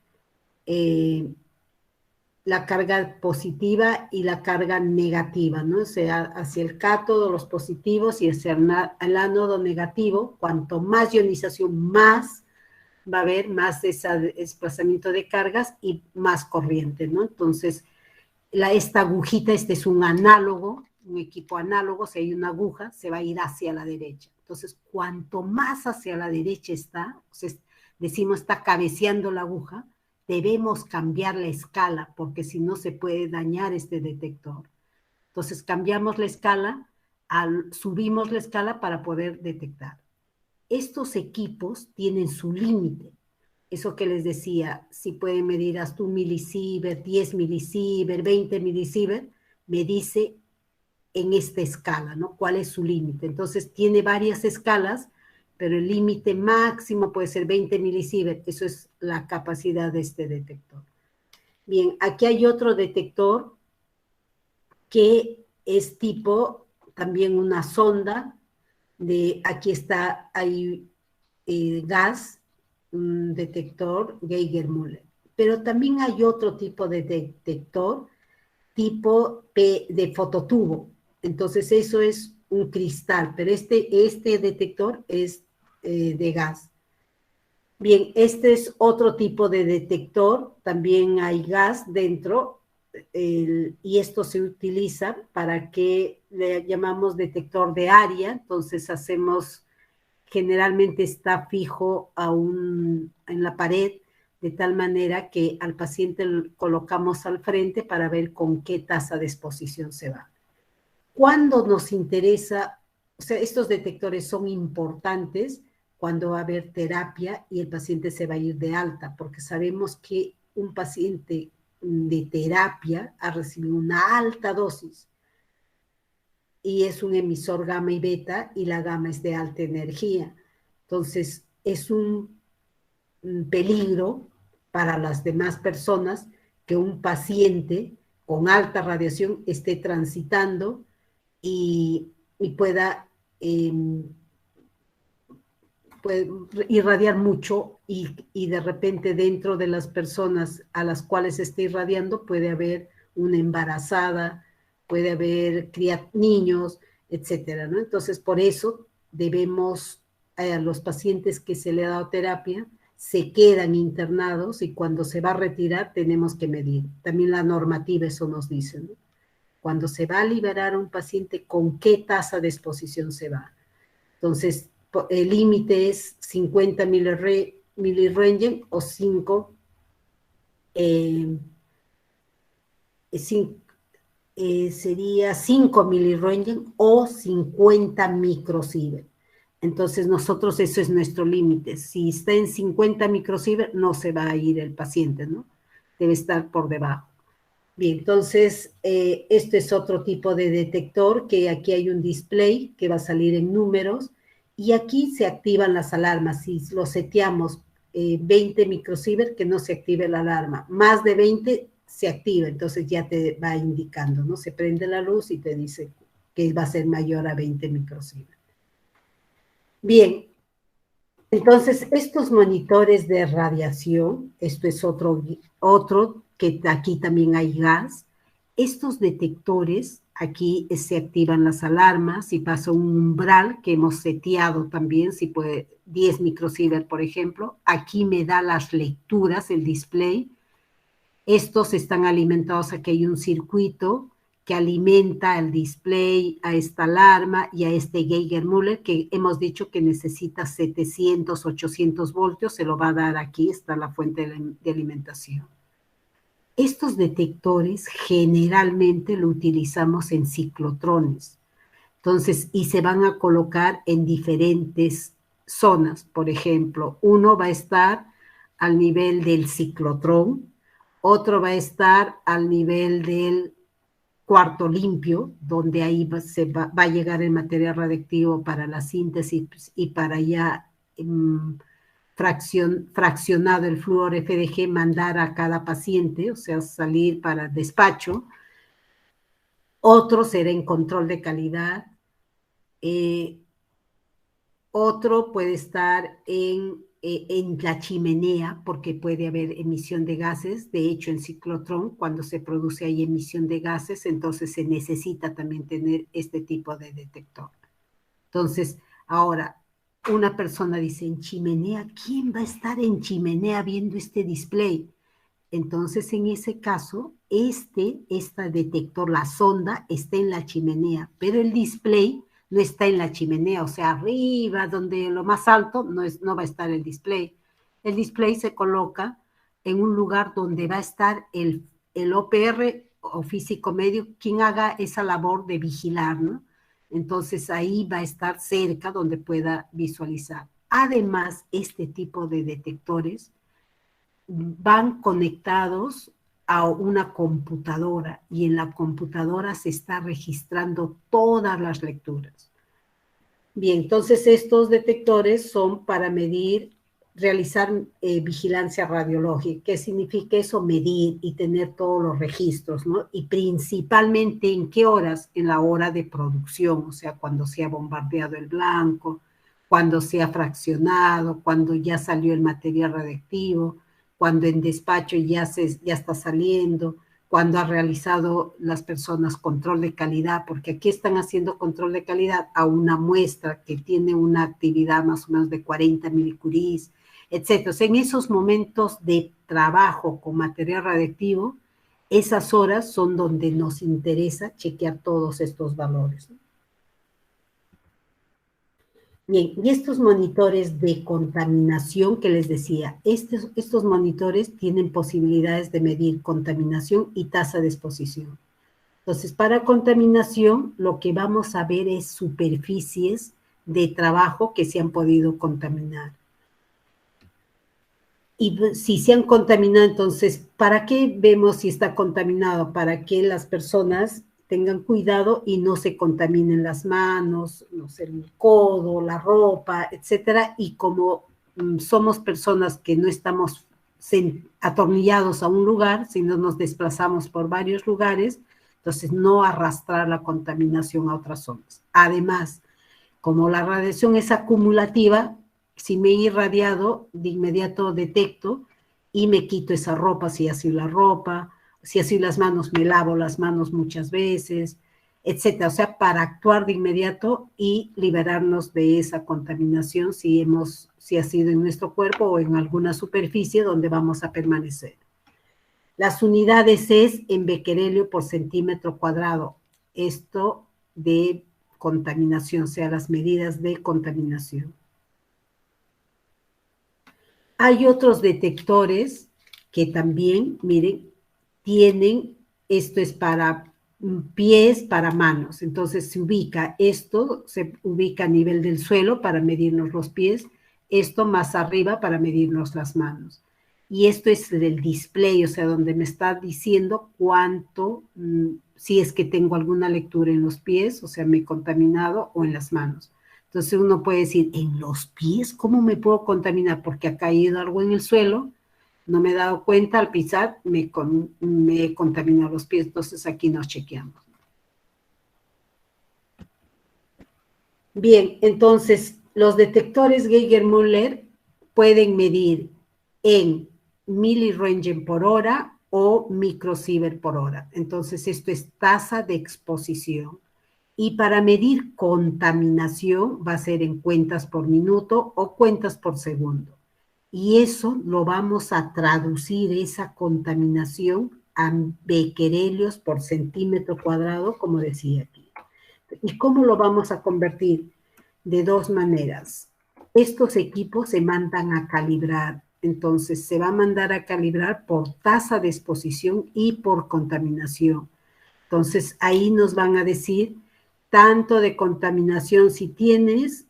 la carga positiva y la carga negativa, ¿no? O sea, hacia el cátodo los positivos y hacia el ánodo negativo. Cuanto más ionización, más va a haber más desplazamiento de cargas y más corriente, ¿no? Entonces, esta agujita, este es un análogo, un equipo análogo, si hay una aguja, se va a ir hacia la derecha. Entonces, cuanto más hacia la derecha está, o sea, decimos está cabeceando la aguja, debemos cambiar la escala, porque si no se puede dañar este detector. Entonces, cambiamos la escala, subimos la escala para poder detectar. Estos equipos tienen su límite. Eso que les decía, si pueden medir hasta 1 milisievert, 10 milisievert, 20 milisievert, me dice en esta escala, ¿no? ¿Cuál es su límite? Entonces, tiene varias escalas, pero el límite máximo puede ser 20 milisievert. Eso es la capacidad de este detector. Bien, aquí hay otro detector que es tipo también una sonda. Aquí está, hay gas, un detector Geiger-Müller. Pero también hay otro tipo de detector, tipo P de fototubo. Entonces eso es un cristal, pero este detector es de gas. Bien, este es otro tipo de detector, también hay gas dentro, y esto se utiliza para que le llamamos detector de área, entonces generalmente está fijo en la pared, de tal manera que al paciente lo colocamos al frente para ver con qué tasa de exposición se va. Cuando nos interesa, o sea, estos detectores son importantes cuando va a haber terapia y el paciente se va a ir de alta, porque sabemos que un paciente de terapia ha recibido una alta dosis y es un emisor gamma y beta y la gamma es de alta energía. Entonces, es un peligro para las demás personas que un paciente con alta radiación esté transitando y pueda puede irradiar mucho y de repente dentro de las personas a las cuales esté irradiando puede haber una embarazada, puede haber niños, etcétera, ¿no? Entonces, por eso debemos, a los pacientes que se le ha dado terapia, se quedan internados y cuando se va a retirar tenemos que medir. También la normativa eso nos dice, ¿no? Cuando se va a liberar a un paciente, ¿con qué tasa de exposición se va? Entonces, el límite es 50 milirentgen o 5, sería 5 milirentgen o 50 microsievert. Entonces, nosotros, eso es nuestro límite. Si está en 50 microsievert, no se va a ir el paciente, ¿no? Debe estar por debajo. Bien, entonces, este es otro tipo de detector, que aquí hay un display que va a salir en números, y aquí se activan las alarmas. Si lo seteamos 20 microsievert, que no se active la alarma. Más de 20 se activa, entonces ya te va indicando, ¿no? Se prende la luz y te dice que va a ser mayor a 20 microsievert. Bien, entonces estos monitores de radiación, esto es otro que aquí también hay gas, estos detectores, aquí se activan las alarmas, si pasa un umbral que hemos seteado también, si puede 10 microsievert, por ejemplo, aquí me da las lecturas, el display. Estos están alimentados, aquí hay un circuito que alimenta al display, a esta alarma y a este Geiger-Müller, que hemos dicho que necesita 700, 800 voltios, se lo va a dar aquí, está la fuente de alimentación. Estos detectores generalmente lo utilizamos en ciclotrones, entonces, y se van a colocar en diferentes zonas. Por ejemplo, uno va a estar al nivel del ciclotrón, otro va a estar al nivel del cuarto limpio, donde ahí va a llegar el material radiactivo para la síntesis y para ya fraccionado el flúor FDG mandar a cada paciente, o sea, salir para despacho. Otro será en control de calidad. Otro puede estar en la chimenea, porque puede haber emisión de gases. De hecho, en ciclotrón, cuando se produce ahí emisión de gases, entonces se necesita también tener este tipo de detector. Entonces, ahora, una persona dice, en chimenea, ¿quién va a estar en chimenea viendo este display? Entonces, en ese caso, este detector, la sonda, está en la chimenea, pero el display no está en la chimenea, o sea, arriba, donde lo más alto, no va a estar el display. El display se coloca en un lugar donde va a estar el OPR o físico medio, quien haga esa labor de vigilar, ¿no? Entonces ahí va a estar cerca donde pueda visualizar. Además, este tipo de detectores van conectados a una computadora y en la computadora se está registrando todas las lecturas. Bien, entonces estos detectores son para medir, realizar vigilancia radiológica. ¿Qué significa eso? Medir y tener todos los registros, ¿no? Y principalmente en qué horas, en la hora de producción, o sea, cuando se ha bombardeado el blanco, cuando se ha fraccionado, cuando ya salió el material radiactivo, cuando en despacho ya está saliendo, cuando ha realizado las personas control de calidad, porque aquí están haciendo control de calidad a una muestra que tiene una actividad más o menos de 40 milicuries, etc. O sea, en esos momentos de trabajo con material radiactivo, esas horas son donde nos interesa chequear todos estos valores, ¿no? Bien, y estos monitores de contaminación que les decía, estos monitores tienen posibilidades de medir contaminación y tasa de exposición. Entonces, para contaminación, lo que vamos a ver es superficies de trabajo que se han podido contaminar. Y si se han contaminado, entonces, ¿para qué vemos si está contaminado? Para que las personas tengan cuidado y no se contaminen las manos, no sé, el codo, la ropa, etcétera. Y como somos personas que no estamos atornillados a un lugar, sino nos desplazamos por varios lugares, entonces no arrastrar la contaminación a otras zonas. Además, como la radiación es acumulativa, si me he irradiado, de inmediato detecto y me quito esa ropa, si así la ropa, si así las manos, me lavo las manos muchas veces, etcétera. O sea, para actuar de inmediato y liberarnos de esa contaminación si ha sido en nuestro cuerpo o en alguna superficie donde vamos a permanecer. Las unidades es en becquerelio por centímetro cuadrado. Esto de contaminación, o sea, las medidas de contaminación. Hay otros detectores que también, miren, esto es para pies, para manos. Entonces se ubica a nivel del suelo para medirnos los pies, esto más arriba para medirnos las manos. Y esto es el display, o sea, donde me está diciendo cuánto, si es que tengo alguna lectura en los pies, o sea, me he contaminado, o en las manos. Entonces uno puede decir, ¿en los pies cómo me puedo contaminar? Porque ha caído algo en el suelo, no me he dado cuenta, al pisar me he contaminado los pies. Entonces aquí nos chequeamos. Bien, entonces, los detectores Geiger-Müller pueden medir en miliröntgen por hora o microsievert por hora. Entonces, esto es tasa de exposición. Y para medir contaminación va a ser en cuentas por minuto o cuentas por segundo. Y eso lo vamos a traducir, esa contaminación, a becquerelios por centímetro cuadrado, como decía aquí. ¿Y cómo lo vamos a convertir? De dos maneras. Estos equipos se mandan a calibrar. Entonces, se va a mandar a calibrar por tasa de exposición y por contaminación. Entonces, ahí nos van a decir tanto de contaminación si tienes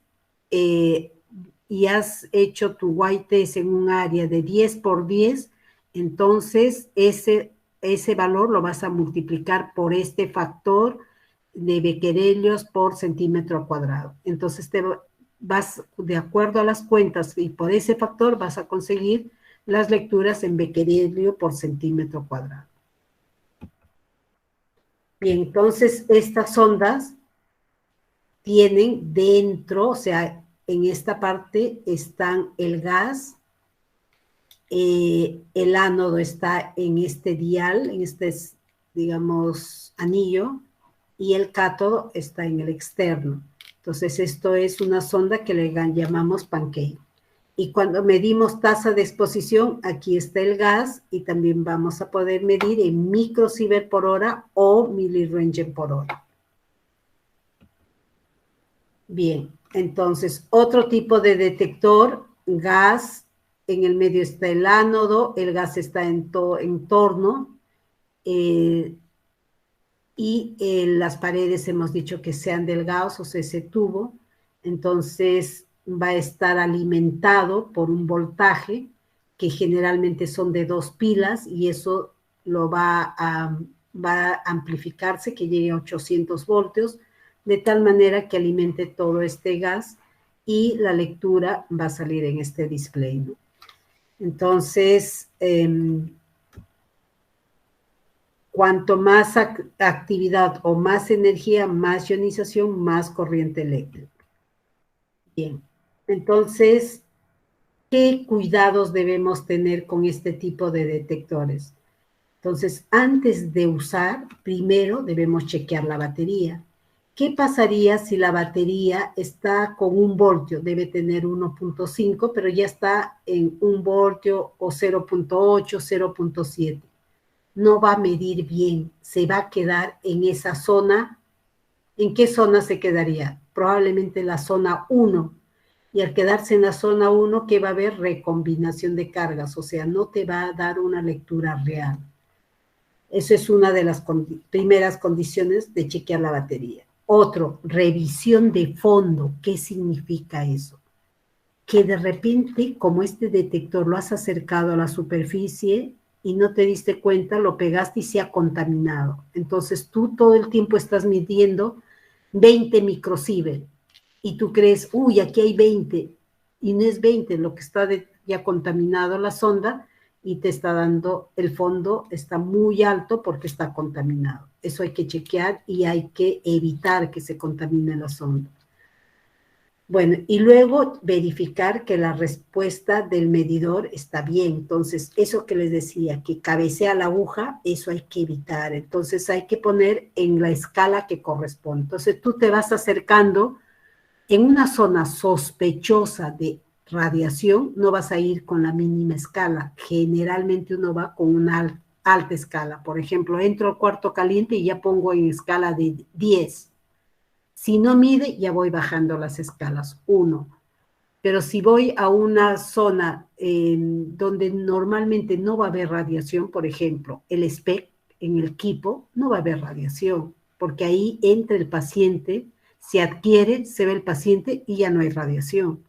y has hecho tu white test en un área de 10 por 10, entonces ese valor lo vas a multiplicar por este factor de becquerelios por centímetro cuadrado. Entonces vas, de acuerdo a las cuentas y por ese factor, vas a conseguir las lecturas en becquerelio por centímetro cuadrado. Bien, entonces estas ondas tienen dentro, o sea, en esta parte están el gas, el ánodo está en este dial, en este, digamos, anillo, y el cátodo está en el externo. Entonces, esto es una sonda que le llamamos pancake. Y cuando medimos tasa de exposición, aquí está el gas y también vamos a poder medir en microsievert por hora o miliröntgen por hora. Bien, entonces, otro tipo de detector, gas, en el medio está el ánodo, el gas está en torno, y las paredes hemos dicho que sean delgados, o sea, ese tubo, entonces va a estar alimentado por un voltaje, que generalmente son de 2 pilas, y eso lo va a amplificarse, que llegue a 800 voltios, de tal manera que alimente todo este gas, y la lectura va a salir en este display, ¿no? Entonces, cuanto más actividad o más energía, más ionización, más corriente eléctrica. Bien, entonces, ¿qué cuidados debemos tener con este tipo de detectores? Entonces, antes de usar, primero debemos chequear la batería. ¿Qué pasaría si la batería está con 1 voltio? Debe tener 1.5, pero ya está en 1 voltio o 0.8, 0.7. No va a medir bien, se va a quedar en esa zona. ¿En qué zona se quedaría? Probablemente en la zona 1. Y al quedarse en la zona 1, ¿qué va a haber? Recombinación de cargas, o sea, no te va a dar una lectura real. Eso es una de las primeras condiciones de chequear la batería. Otro, revisión de fondo. ¿Qué significa eso? Que de repente, como este detector lo has acercado a la superficie y no te diste cuenta, lo pegaste y se ha contaminado. Entonces tú todo el tiempo estás midiendo 20 microsievert y tú crees, uy, aquí hay 20, y no es 20, lo que está ya contaminado la sonda, y te está dando, el fondo está muy alto porque está contaminado. Eso hay que chequear y hay que evitar que se contamine la sonda. Bueno, y luego verificar que la respuesta del medidor está bien. Entonces, eso que les decía, que cabecea la aguja, eso hay que evitar. Entonces, hay que poner en la escala que corresponde. Entonces, tú te vas acercando en una zona sospechosa de radiación, no vas a ir con la mínima escala. Generalmente uno va con una alta escala. Por ejemplo, entro al cuarto caliente y ya pongo en escala de 10. Si no mide, ya voy bajando las escalas, 1. Pero si voy a una zona donde normalmente no va a haber radiación, por ejemplo, el SPECT en el equipo, no va a haber radiación, porque ahí entra el paciente, se adquiere, se ve el paciente y ya no hay radiación.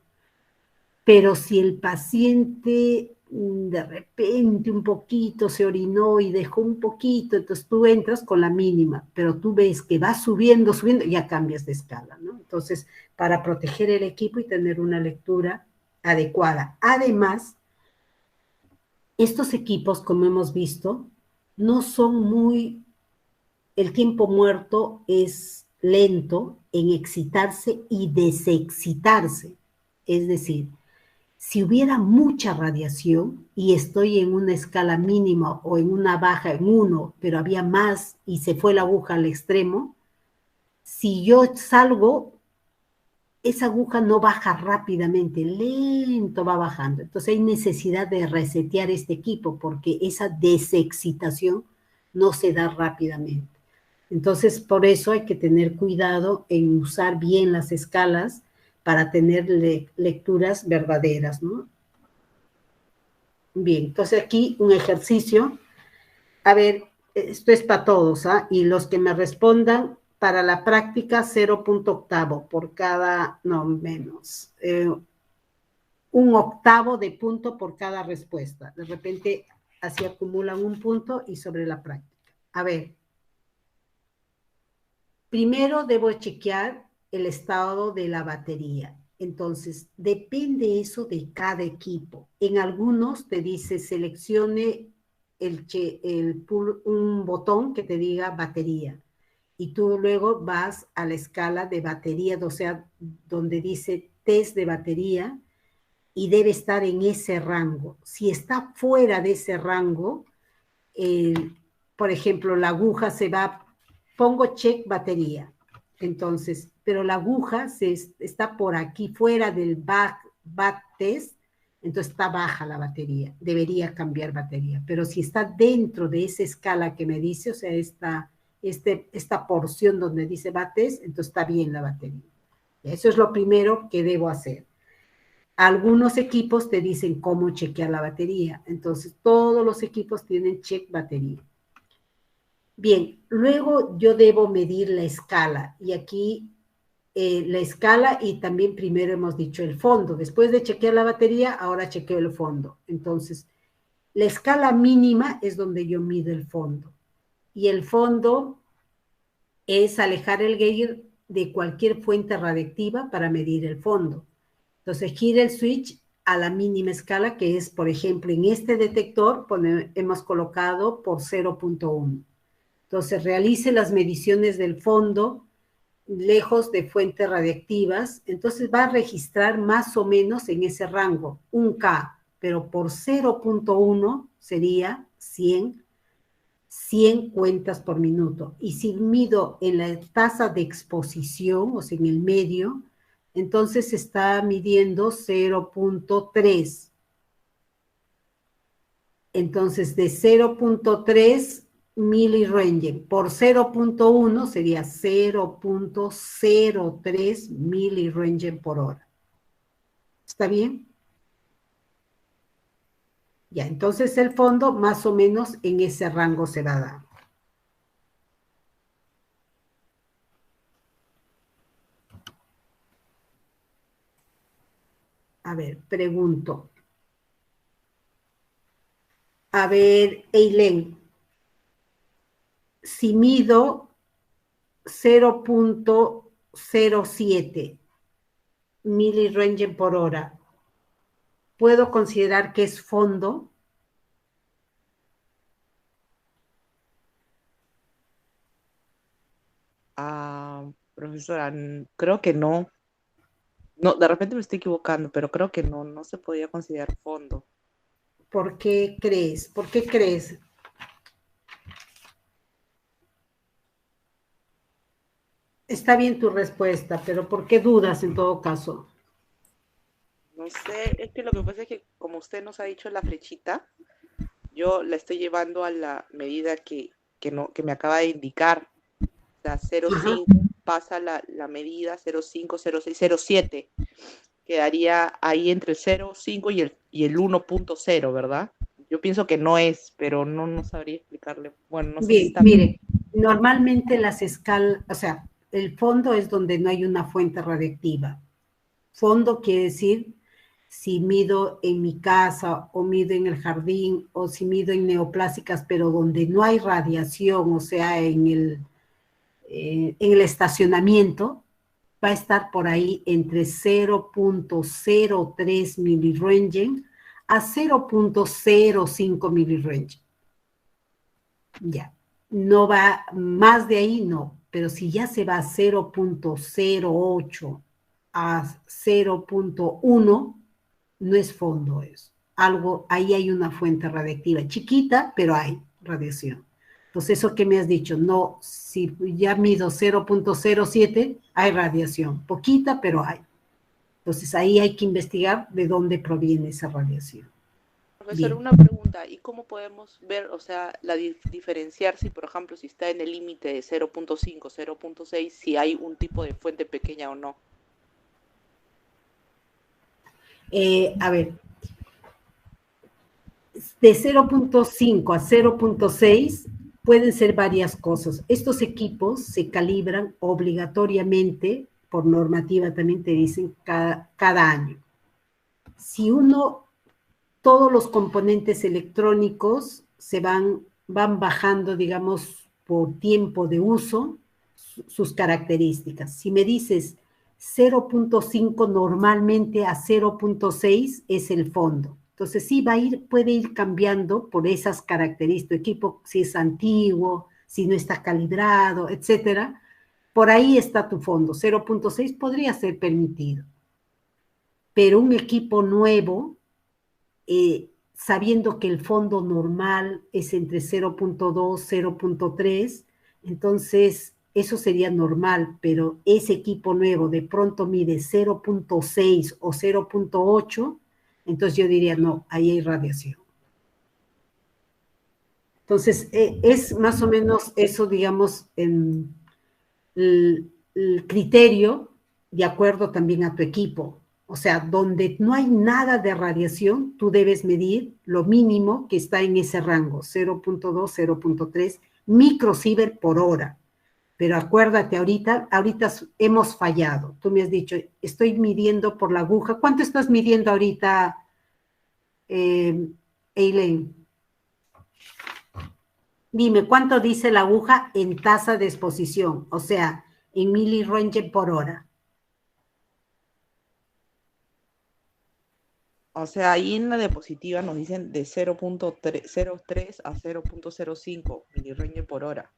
Pero si el paciente de repente un poquito se orinó y dejó un poquito, entonces tú entras con la mínima, pero tú ves que va subiendo, subiendo, ya cambias de escala, ¿no? Entonces, para proteger el equipo y tener una lectura adecuada. Además, estos equipos, como hemos visto, no son muy, el tiempo muerto es lento en excitarse y desexcitarse. Es decir, si hubiera mucha radiación y estoy en una escala mínima o en una baja en 1, pero había más y se fue la aguja al extremo, si yo salgo, esa aguja no baja rápidamente, lento va bajando. Entonces hay necesidad de resetear este equipo porque esa desexcitación no se da rápidamente. Entonces, por eso hay que tener cuidado en usar bien las escalas para tener lecturas verdaderas, ¿no? Bien, entonces aquí un ejercicio. A ver, esto es para todos, ¿ah? Y los que me respondan, para la práctica 0.8 por cada, no menos, 1/8 de punto por cada respuesta. De repente así acumulan un punto y sobre la práctica. A ver, primero debo chequear el estado de la batería. Entonces, depende eso de cada equipo. En algunos te dice seleccione un botón que te diga batería. Y tú luego vas a la escala de batería, o sea, donde dice test de batería, y debe estar en ese rango. Si está fuera de ese rango, eh, por ejemplo, la aguja se va, pongo check batería, entonces, pero la aguja está por aquí, fuera del back test, entonces está baja la batería, debería cambiar batería, pero si está dentro de esa escala que me dice, o sea, esta porción donde dice back test, entonces está bien la batería. Eso es lo primero que debo hacer. Algunos equipos te dicen cómo chequear la batería. Entonces, todos los equipos tienen check batería. Bien, luego yo debo medir la escala. Y aquí la escala y también primero hemos dicho el fondo. Después de chequear la batería, ahora chequeo el fondo. Entonces, la escala mínima es donde yo mido el fondo. Y el fondo es alejar el Geiger de cualquier fuente radiactiva para medir el fondo. Entonces, gira el switch a la mínima escala, que es, por ejemplo, en este detector hemos colocado por 0.1. Entonces, realice las mediciones del fondo lejos de fuentes radiactivas. Entonces, va a registrar más o menos en ese rango, 1K, pero por 0.1 sería 100 cuentas por minuto. Y si mido en la tasa de exposición, o sea, en el medio, entonces está midiendo 0.3. Entonces, de 0.3 milirentgen por 0.1 sería 0.03 milirentgen por hora. ¿Está bien? Ya, entonces el fondo más o menos en ese rango se va a dar. A ver, pregunto. A ver, Eileen, si mido 0.07 milirentgen por hora, ¿puedo considerar que es fondo? Profesora, creo que no. No, de repente me estoy equivocando, pero creo que no se podía considerar fondo. ¿Por qué crees? ¿Por qué crees? Está bien tu respuesta, pero ¿por qué dudas en todo caso? No sé, es que lo que pasa es que como usted nos ha dicho la flechita, yo la estoy llevando a la medida que me acaba de indicar. O sea, 0,5 pasa la medida, 0,5, 0,6, 0,7. Quedaría ahí entre el 0,5 y el 1.0, ¿verdad? Yo pienso que no es, pero no sabría explicarle. Bueno, no sé si Bien, está mire, normalmente las escalas, o sea, el fondo es donde no hay una fuente radiactiva. Fondo quiere decir si mido en mi casa o mido en el jardín o si mido en neoplásicas, pero donde no hay radiación, o sea, en el estacionamiento, va a estar por ahí entre 0.03 milirentgen a 0.05 milirentgen. Ya, no va más de ahí, no, pero si ya se va a 0.08 a 0.1, no es fondo eso. Algo, ahí hay una fuente radiactiva chiquita, pero hay radiación. Entonces, eso que me has dicho, no, si ya mido 0.07, hay radiación. Poquita, pero hay. Entonces, ahí hay que investigar de dónde proviene esa radiación. Profesor, Bien. una pregunta, ¿y cómo podemos ver, o sea, diferenciar si, por ejemplo, si está en el límite de 0.5, 0.6, si hay un tipo de fuente pequeña o no? A ver, de 0.5 a 0.6 pueden ser varias cosas. Estos equipos se calibran obligatoriamente, por normativa también te dicen, cada año. Si todos los componentes electrónicos van bajando, digamos, por tiempo de uso, sus características. Si me dices 0.5 normalmente a 0.6 es el fondo. Entonces sí puede ir cambiando por esas características. Tu equipo, si es antiguo, si no está calibrado, etcétera. Por ahí está tu fondo. 0.6 podría ser permitido. Pero un equipo nuevo, sabiendo que el fondo normal es entre 0.2, 0.3, entonces eso sería normal, pero ese equipo nuevo de pronto mide 0.6 o 0.8, entonces yo diría, no, ahí hay radiación. Entonces, es más o menos eso, digamos, en el criterio de acuerdo también a tu equipo. O sea, donde no hay nada de radiación, tú debes medir lo mínimo que está en ese rango, 0.2, 0.3 microsievert por hora. Pero acuérdate, ahorita hemos fallado. Tú me has dicho, estoy midiendo por la aguja. ¿Cuánto estás midiendo ahorita, Eileen? Dime, ¿cuánto dice la aguja en tasa de exposición? O sea, en miliröntgen por hora. O sea, ahí en la diapositiva nos dicen de 0.03 a 0.05 miliröntgen por hora.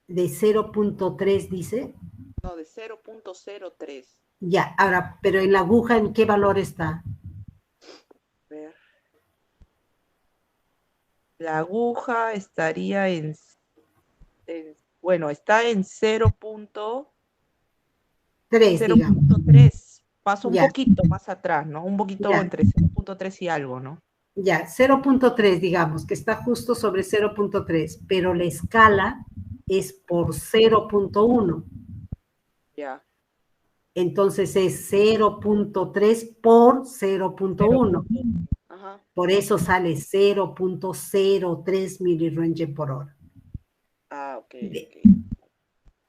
De 0.3 dice. No, de 0.03. Ya, ahora, pero en la aguja, ¿en qué valor está? A ver. La aguja estaría bueno, está en 3, digamos. 0.3. Pasa un Ya, poquito más atrás, ¿no? Un poquito ya, entre 0.3 y algo, ¿no? ya, 0.3, digamos, que está justo sobre 0.3, pero la escala es por 0.1. Ya. Entonces es 0.3 por 0.1. Ajá. Por eso sale 0.03 miliröntgen por hora. Ah, ok.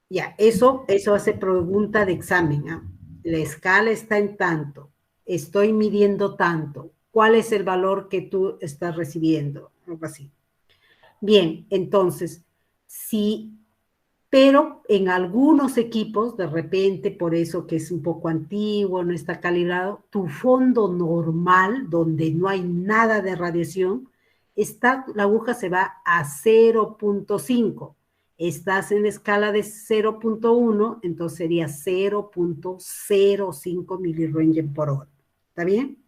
Ya, eso hace pregunta de examen. ¿Ah? La escala está en tanto, estoy midiendo tanto, ¿cuál es el valor que tú estás recibiendo? Algo así. Bien, entonces, sí, pero en algunos equipos, de repente, por eso que es un poco antiguo, no está calibrado, tu fondo normal, donde no hay nada de radiación, la aguja se va a 0.5. Estás en la escala de 0.1, entonces sería 0.05 miliröntgen por hora. ¿Está bien?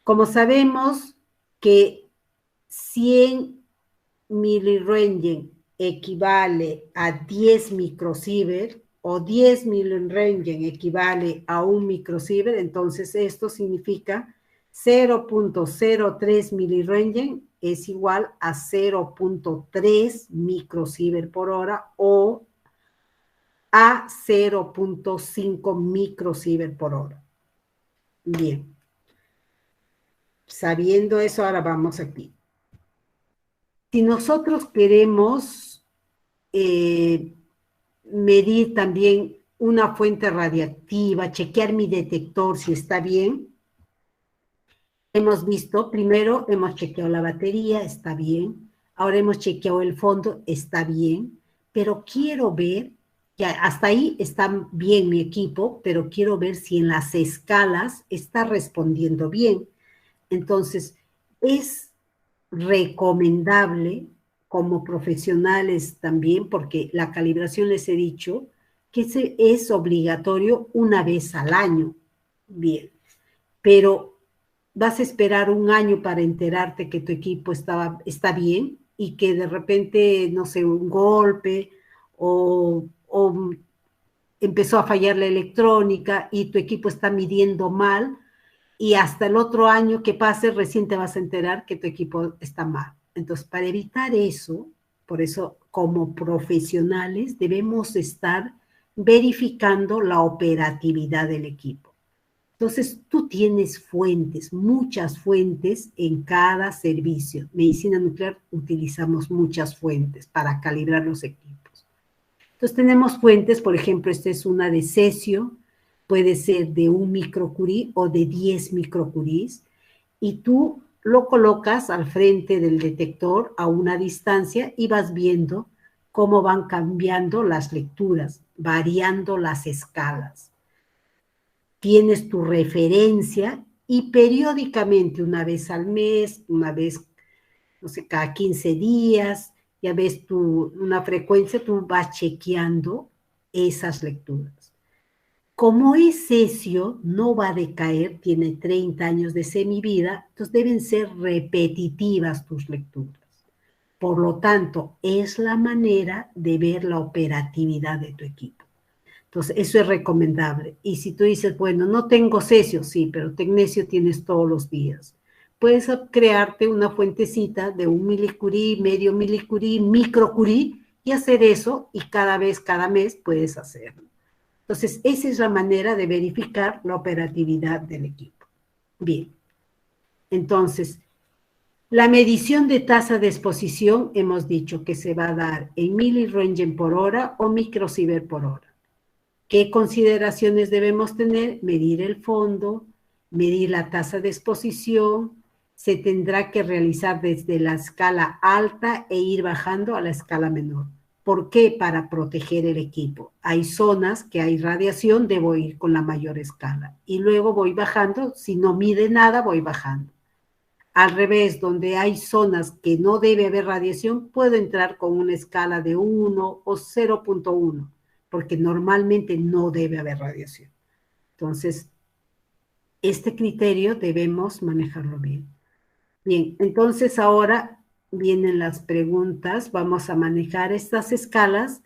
Como sabemos que 100 miliröntgen equivale a 10 microsievert o 10 miliröntgen equivale a 1 microsievert, entonces esto significa 0.03 miliröntgen es igual a 0.3 microsievert por hora o a 0.5 microsievert por hora. Bien. Sabiendo eso, ahora vamos aquí. Si nosotros queremos medir también una fuente radiactiva, chequear mi detector si está bien, hemos visto, primero hemos chequeado la batería, está bien, ahora hemos chequeado el fondo, está bien, pero quiero ver, que hasta ahí está bien mi equipo, pero quiero ver si en las escalas está respondiendo bien. Entonces, es recomendable como profesionales también, porque la calibración les he dicho que es obligatorio una vez al año. Bien, pero vas a esperar un año para enterarte que tu equipo está bien y que de repente, no sé, un golpe o empezó a fallar la electrónica y tu equipo está midiendo mal y hasta el otro año que pase recién te vas a enterar que tu equipo está mal. Entonces, para evitar eso, por eso como profesionales debemos estar verificando la operatividad del equipo. Entonces, tú tienes fuentes, muchas fuentes en cada servicio. Medicina nuclear utilizamos muchas fuentes para calibrar los equipos. Entonces, tenemos fuentes, por ejemplo, esta es una de cesio, puede ser de 1 microcurie o de 10 microcuries, y tú lo colocas al frente del detector a una distancia y vas viendo cómo van cambiando las lecturas, variando las escalas. Tienes tu referencia y periódicamente, una vez al mes, una vez, no sé, cada 15 días, ya ves una frecuencia, tú vas chequeando esas lecturas. Como es cesio, no va a decaer, tiene 30 años de semivida, entonces deben ser repetitivas tus lecturas. Por lo tanto, es la manera de ver la operatividad de tu equipo. Entonces, eso es recomendable. Y si tú dices, bueno, no tengo cesio, sí, pero tecnesio tienes todos los días. Puedes crearte una fuentecita de 1 milicurie, medio milicurie, microcurie y hacer eso y cada mes puedes hacerlo. Entonces, esa es la manera de verificar la operatividad del equipo. Bien, entonces, la medición de tasa de exposición hemos dicho que se va a dar en miliröntgen por hora o microsievert por hora. ¿Qué consideraciones debemos tener? Medir el fondo, medir la tasa de exposición, se tendrá que realizar desde la escala alta e ir bajando a la escala menor. ¿Por qué? Para proteger el equipo. Hay zonas que hay radiación, debo ir con la mayor escala. Y luego voy bajando, si no mide nada, voy bajando. Al revés, donde hay zonas que no debe haber radiación, puedo entrar con una escala de 1 o 0.1, porque normalmente no debe haber radiación. Entonces, este criterio debemos manejarlo bien. Bien, entonces ahora vienen las preguntas. Vamos a manejar estas escalas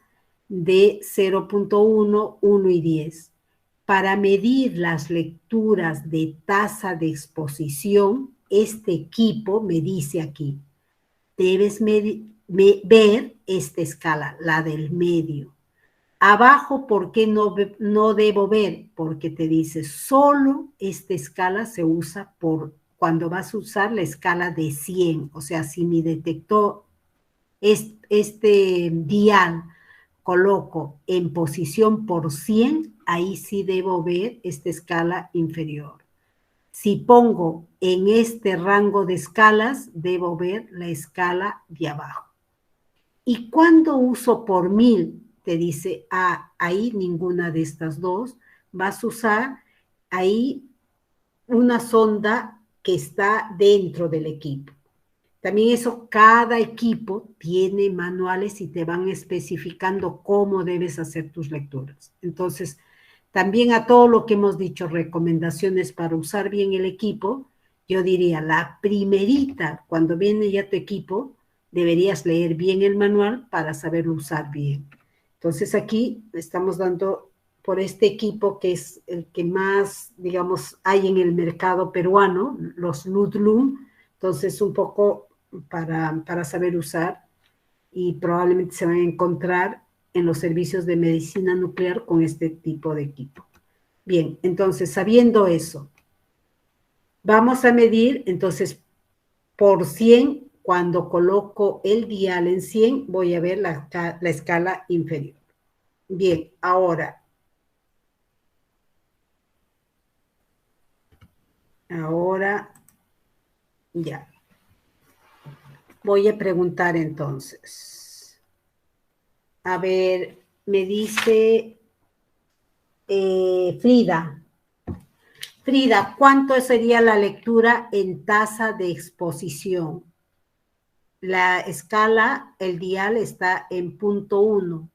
de 0.1, 1 y 10. Para medir las lecturas de tasa de exposición, este equipo me dice aquí, debes ver esta escala, la del medio. Abajo, ¿por qué no debo ver? Porque te dice, solo esta escala se usa cuando vas a usar la escala de 100. O sea, si mi detector, este dial, coloco en posición por 100, ahí sí debo ver esta escala inferior. Si pongo en este rango de escalas, debo ver la escala de abajo. Y cuando uso por 1000, te dice, ahí ninguna de estas dos, vas a usar ahí una sonda que está dentro del equipo. También eso, cada equipo tiene manuales y te van especificando cómo debes hacer tus lecturas. Entonces, también a todo lo que hemos dicho, recomendaciones para usar bien el equipo, yo diría, la primerita, cuando viene ya tu equipo, deberías leer bien el manual para saberlo usar bien. Entonces aquí estamos dando por este equipo que es el que más, digamos, hay en el mercado peruano, los Ludlum, entonces un poco para saber usar y probablemente se van a encontrar en los servicios de medicina nuclear con este tipo de equipo. Bien, entonces, sabiendo eso, vamos a medir, entonces, por 100, cuando coloco el dial en 100, voy a ver la escala inferior. Bien, ahora ya. Voy a preguntar entonces. A ver, me dice Frida. Frida, ¿cuánto sería la lectura en tasa de exposición? La escala, el dial está en 0.1.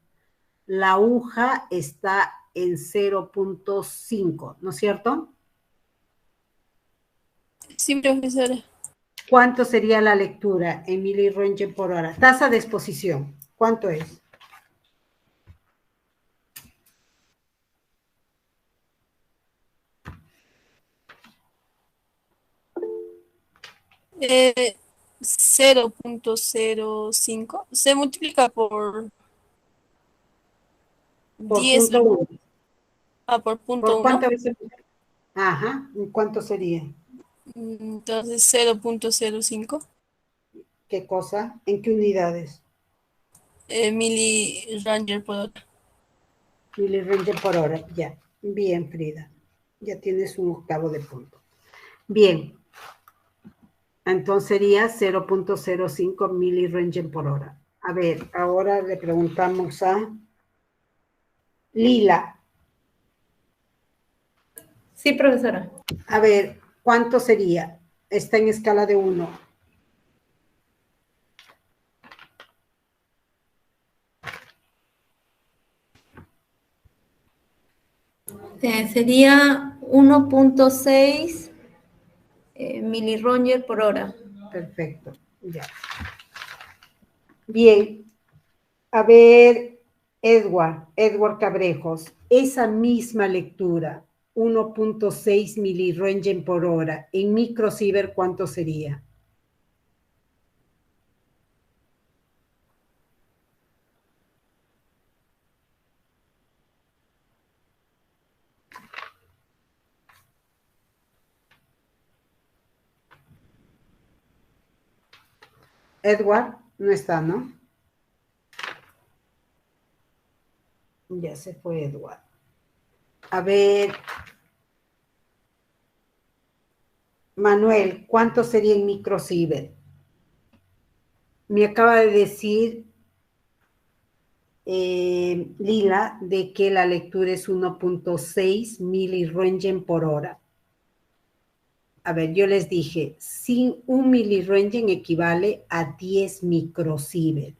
la aguja está en 0.5, ¿no es cierto? Sí, profesora. ¿Cuánto sería la lectura en miliröntgen por hora? Tasa de exposición, ¿cuánto es? Eh, 0.05 se multiplica por Por 10, punto 1. por punto ¿Por 1. cuántas veces? Ajá, ¿y cuánto sería? Entonces 0.05 ¿Qué cosa? ¿En qué unidades? miliranger por hora. Miliröntgen por hora, ya. Bien, Frida. Ya tienes un octavo de punto. Bien. Entonces sería 0.05 miliröntgen por hora. A ver, ahora le preguntamos a Lila. Sí, profesora. A ver, ¿cuánto sería? Está en escala de 1. Sería 1.6 miliröntgen por hora. Perfecto, ya. Bien, a ver, Edward Cabrejos, esa misma lectura, 1.6 miliröntgen por hora, en microsieverts, ¿cuánto sería? Edward, no está, ¿no? Ya se fue Edward. A ver, Manuel, ¿cuánto sería en microsieverts? Me acaba de decir Lila de que la lectura es 1.6 miliröntgen por hora. A ver, yo les dije, un miliröntgen equivale a 10 microsieverts.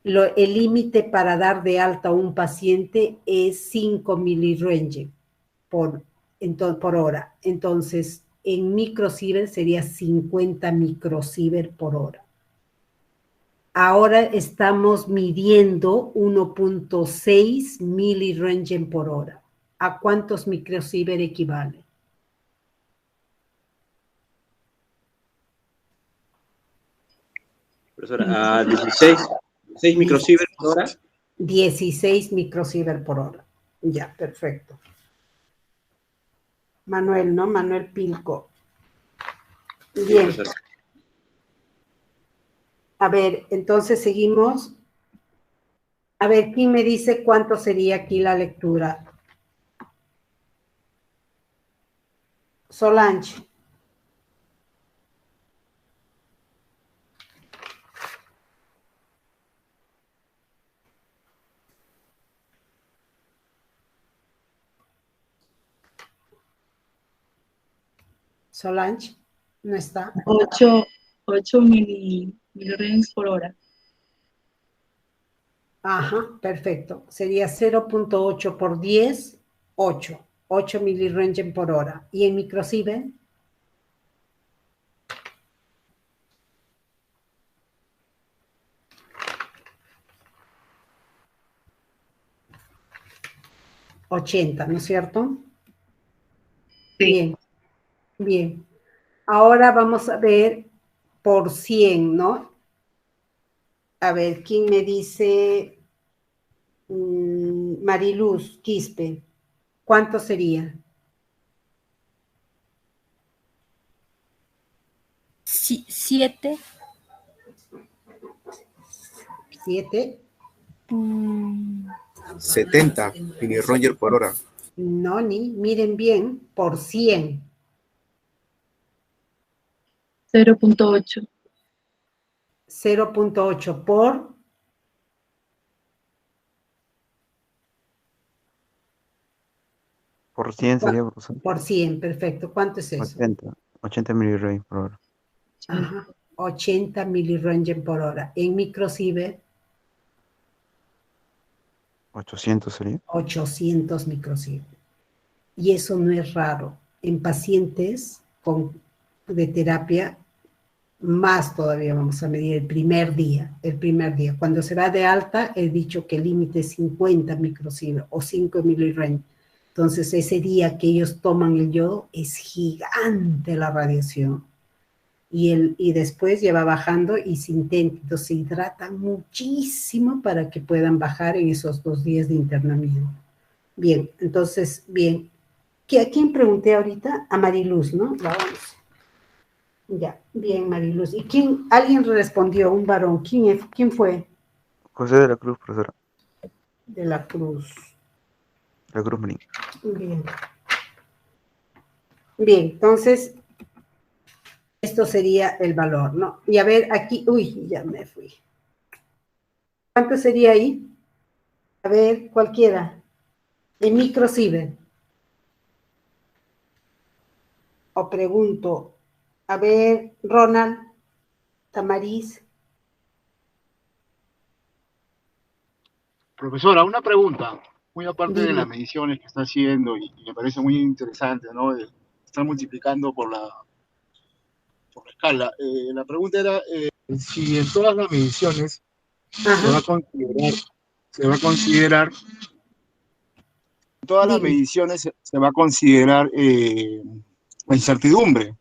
El límite para dar de alta a un paciente es 5 miliröntgen por hora. Entonces, en microsieverts sería 50 microsieverts por hora. Ahora estamos midiendo 1.6 miliröntgen por hora. ¿A cuántos microsieverts equivale? Profesora, a 6 microsieverts por hora. 16 microsieverts por hora. Ya, perfecto. Manuel, ¿no? Manuel Pilco. Bien. Sí, a ver, entonces seguimos. A ver, ¿quién me dice cuánto sería aquí la lectura? Solange. Solange, no está. 8 miliröntgen por hora. Ajá, perfecto. Sería 0.8 por 10, 8. 8 miliröntgen por hora. ¿Y en microsievert? $80, ¿no es cierto? Sí. Bien, bien. Ahora vamos a ver por 100, ¿no? A ver, ¿quién me dice? Mariluz Quispe. ¿Cuánto sería? 7. 7. 70 miliröntgen por hora. No, ni, miren bien, por 100. 0.8. 0.8 por... Por 100 sería, profesor. Por 100, perfecto. ¿Cuánto es eso? 80 miliröntgen por hora. Ajá, 80 miliröntgen por hora. En microsievert, 800 sería. 800 microsieverts. Y eso no es raro. En pacientes de terapia, más todavía vamos a medir el primer día. Cuando se va de alta, he dicho que el límite es 50 microsieverts o 5 milirem. Entonces, ese día que ellos toman el yodo, es gigante la radiación. Y después ya va bajando y se hidratan muchísimo para que puedan bajar en esos 2 días de internamiento. Bien, entonces, bien. ¿A quién pregunté ahorita? A Mariluz, ¿no? La 11. Ya, bien, Mariluz. ¿Y alguien respondió, un varón? ¿Quién fue? José de la Cruz, profesora. De la Cruz. De la Cruz Marín. Bien. Bien, entonces, esto sería el valor, ¿no? Y a ver, aquí, uy, ya me fui. ¿Cuánto sería ahí? A ver, cualquiera. En microsievert. O pregunto, a ver, Ronald, Tamariz. Profesora, una pregunta, muy aparte de Dime. las mediciones que está haciendo y me parece muy interesante, ¿no? De estar multiplicando por la escala. La pregunta era si en todas las mediciones se va a considerar, en todas las mediciones se va a considerar la incertidumbre,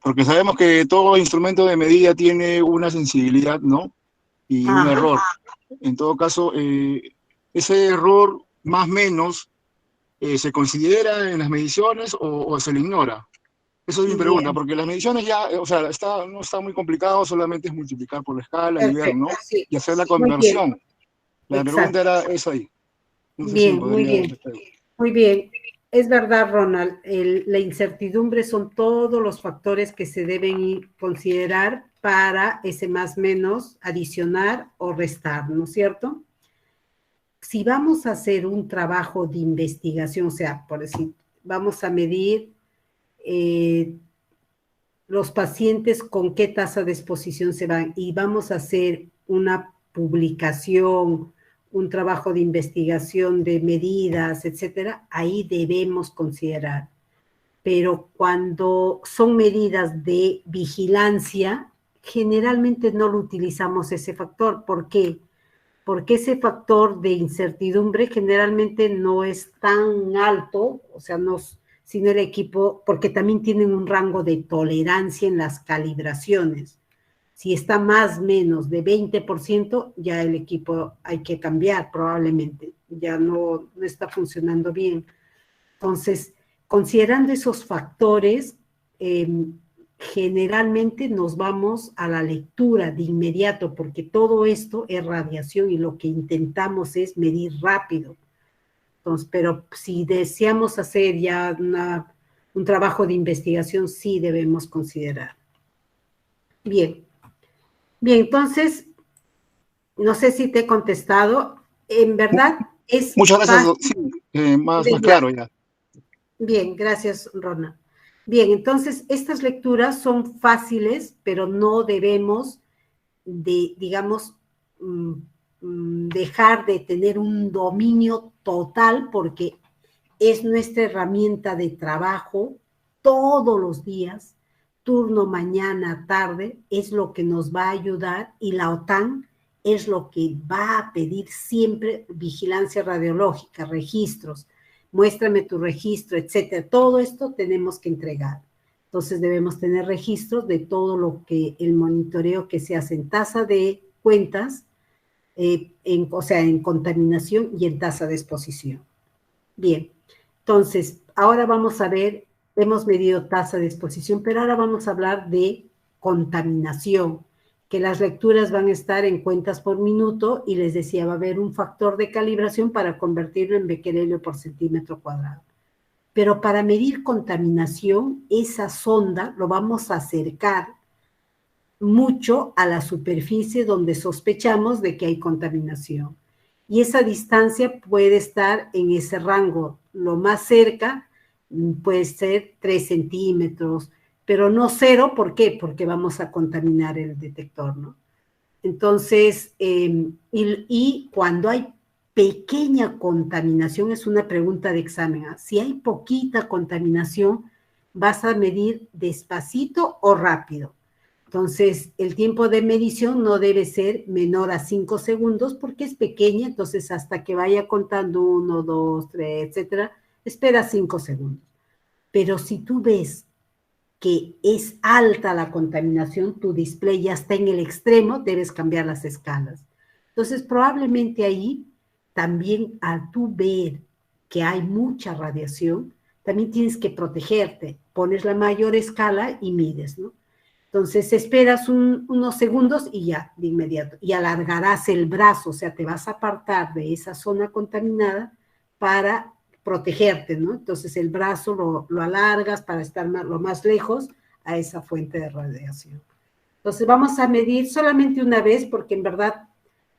porque sabemos que todo instrumento de medida tiene una sensibilidad, ¿no? Y un error. En todo caso, ese error más o menos se considera en las mediciones o se le ignora. Esa es mi pregunta, porque las mediciones ya, o sea, no está muy complicado, solamente es multiplicar por la escala y ver, ¿no? Sí. Y hacer la conversión. La Exacto. pregunta era esa ahí. No sé Bien, si podría... muy bien. Muy bien. Es verdad, Ronald, la incertidumbre son todos los factores que se deben considerar para ese más menos adicionar o restar, ¿no es cierto? Si vamos a hacer un trabajo de investigación, o sea, por decir, vamos a medir los pacientes con qué tasa de exposición se van y vamos a hacer una publicación, un trabajo de investigación de medidas, etcétera, ahí debemos considerar. Pero cuando son medidas de vigilancia, generalmente no lo utilizamos ese factor. ¿Por qué? Porque ese factor de incertidumbre generalmente no es tan alto, o sea, sino el equipo, porque también tienen un rango de tolerancia en las calibraciones. Si está más o menos de 20%, ya el equipo hay que cambiar probablemente, ya no está funcionando bien. Entonces, considerando esos factores, generalmente nos vamos a la lectura de inmediato, porque todo esto es radiación y lo que intentamos es medir rápido. Entonces, pero si deseamos hacer ya un trabajo de investigación, sí debemos considerar. Bien. Bien, entonces, no sé si te he contestado. En verdad es... Muchas gracias, sí, más claro ya. Bien, gracias, Rona. Bien, entonces, estas lecturas son fáciles, pero no debemos digamos, dejar de tener un dominio total porque es nuestra herramienta de trabajo todos los días, turno mañana, tarde, es lo que nos va a ayudar y la OTAN es lo que va a pedir siempre vigilancia radiológica, registros, muéstrame tu registro, etcétera. Todo esto tenemos que entregar. Entonces debemos tener registros de todo lo que el monitoreo que se hace en tasa de cuentas, o sea, en contaminación y en tasa de exposición. Bien, entonces, ahora vamos a ver, hemos medido tasa de exposición, pero ahora vamos a hablar de contaminación, que las lecturas van a estar en cuentas por minuto y les decía, va a haber un factor de calibración para convertirlo en becquerelio por centímetro cuadrado. Pero para medir contaminación, esa sonda lo vamos a acercar mucho a la superficie donde sospechamos de que hay contaminación. Y esa distancia puede estar en ese rango. Lo más cerca puede ser 3 centímetros, pero no 0. ¿Por qué? Porque vamos a contaminar el detector, ¿no? Entonces, y cuando hay pequeña contaminación, es una pregunta de examen. Si hay poquita contaminación, vas a medir despacito o rápido. Entonces, el tiempo de medición no debe ser menor a 5 segundos porque es pequeña, entonces hasta que vaya contando 1, 2, 3, etcétera, espera 5 segundos. Pero si tú ves que es alta la contaminación, tu display ya está en el extremo, debes cambiar las escalas. Entonces, probablemente ahí, también al tú ver que hay mucha radiación, también tienes que protegerte. Pones la mayor escala y mides, ¿no? Entonces, esperas unos segundos y ya, de inmediato. Y alargarás el brazo, o sea, te vas a apartar de esa zona contaminada para protegerte, ¿no? Entonces, el brazo lo alargas para estar lo más lejos a esa fuente de radiación. Entonces, vamos a medir solamente una vez, porque en verdad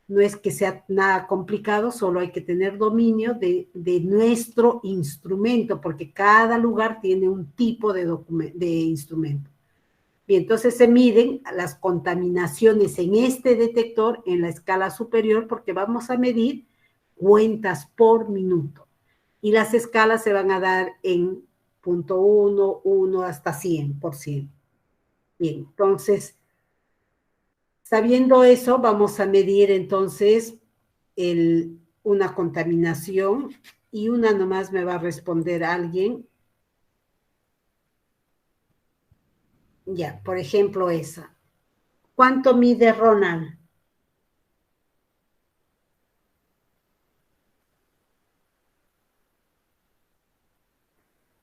no es que sea nada complicado, solo hay que tener dominio de nuestro instrumento, porque cada lugar tiene un tipo de instrumento. Bien, entonces se miden las contaminaciones en este detector en la escala superior porque vamos a medir cuentas por minuto. Y las escalas se van a dar en 0.1, 1 hasta 100%. Bien, entonces, sabiendo eso, vamos a medir entonces una contaminación y una nomás me va a responder alguien. Ya, por ejemplo, esa. ¿Cuánto mide Ronald?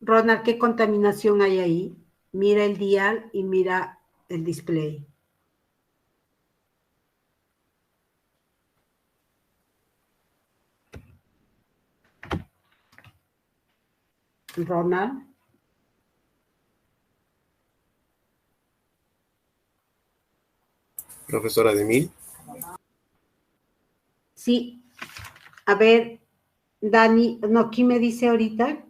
Ronald, ¿qué contaminación hay ahí? Mira el dial y mira el display. Ronald. Profesora Demil. Sí. A ver, Dani, no, ¿quién me dice ahorita?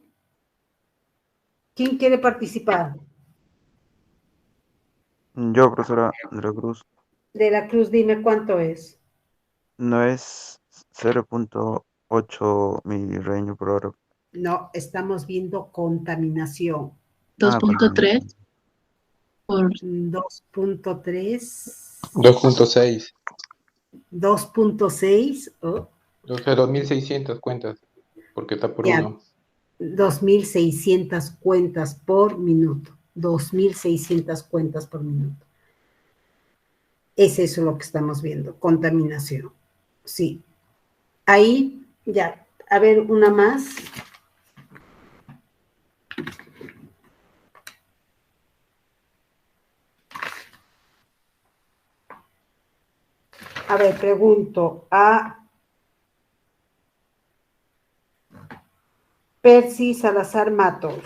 ¿Quién quiere participar? Yo, profesora de la Cruz. De la Cruz, dime cuánto es. No es 0.8 milirreño por hora. No, estamos viendo contaminación. 2.3 por 2.3. 2.6. 2.6. Oh. O sea, 2.600 cuentas, porque está por Ya, uno. 2.600 cuentas por minuto. 2.600 cuentas por minuto. Es eso lo que estamos viendo, contaminación. Sí. Ahí, ya, a ver, una más. A ver, pregunto a Percy Salazar Matos.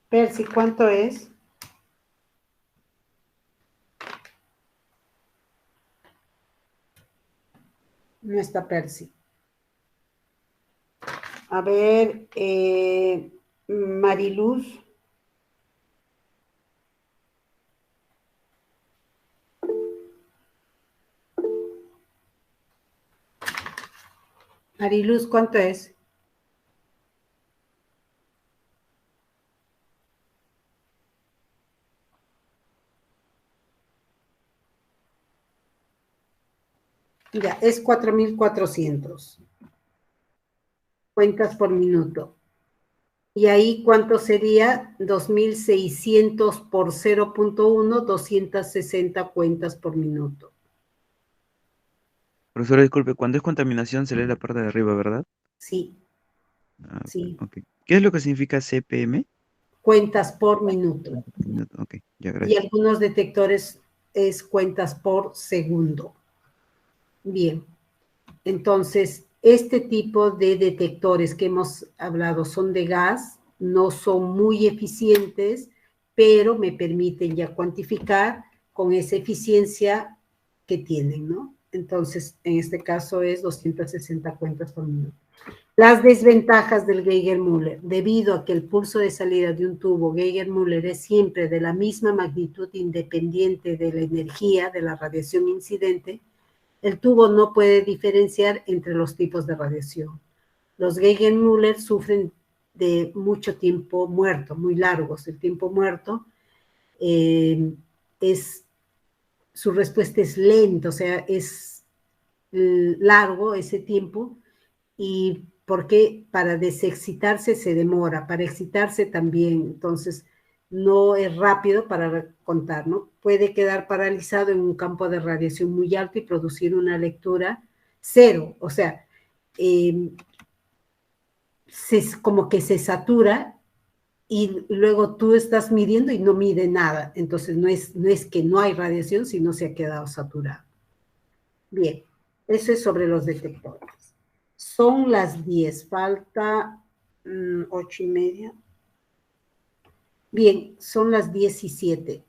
Percy, ¿cuánto es? No está Percy. A ver, Mariluz. Mariluz, ¿cuánto es? Ya, es 4.400 cuentas por minuto. Y ahí, ¿cuánto sería? 2.600 por 0.1, 260 cuentas por minuto. Profesora, disculpe, cuando es contaminación se lee la parte de arriba, ¿verdad? Sí, Ah, sí. ok. ¿Qué es lo que significa CPM? Cuentas por minuto. Ok, ya, Y gracias. algunos detectores es cuentas por segundo. Bien. Entonces, este tipo de detectores que hemos hablado son de gas, no son muy eficientes, pero me permiten ya cuantificar con esa eficiencia que tienen, ¿no? Entonces, en este caso es 260 cuentas por minuto. Las desventajas del Geiger-Müller. Debido a que el pulso de salida de un tubo Geiger-Müller es siempre de la misma magnitud independiente de la energía de la radiación incidente, el tubo no puede diferenciar entre los tipos de radiación. Los Geiger-Müller sufren de mucho tiempo muerto, muy largos. El tiempo muerto su respuesta es lenta, o sea, es largo ese tiempo, y porque para desexcitarse se demora, para excitarse también, entonces no es rápido para contar, ¿no? Puede quedar paralizado en un campo de radiación muy alto y producir una lectura cero, o sea, como que se satura y luego tú estás midiendo y no mide nada, entonces no es que no hay radiación, sino se ha quedado saturado. Bien, eso es sobre los detectores. Son las 10, falta 8:30. Bien, son las 17.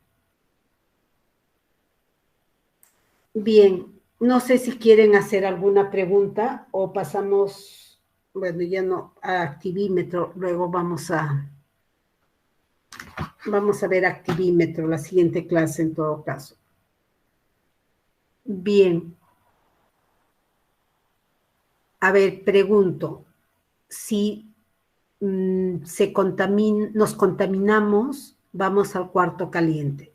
Bien, no sé si quieren hacer alguna pregunta o pasamos, bueno, ya no, a activímetro, luego vamos a ver activímetro, la siguiente clase en todo caso. Bien. A ver, pregunto, si nos contaminamos, vamos al cuarto caliente.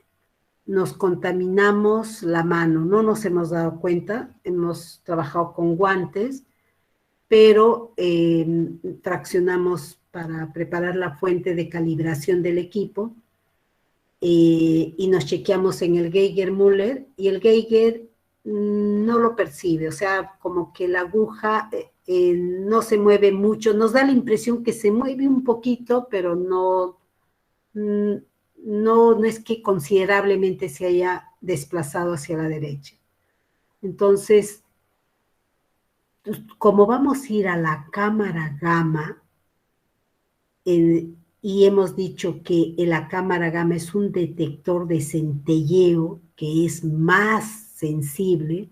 Nos contaminamos la mano, no nos hemos dado cuenta, hemos trabajado con guantes, pero fraccionamos para preparar la fuente de calibración del equipo y nos chequeamos en el Geiger-Müller y el Geiger no lo percibe, o sea, como que la aguja no se mueve mucho, nos da la impresión que se mueve un poquito, pero no es que considerablemente se haya desplazado hacia la derecha. Entonces, como vamos a ir a la cámara gamma, y hemos dicho que la cámara gamma es un detector de centelleo que es más sensible,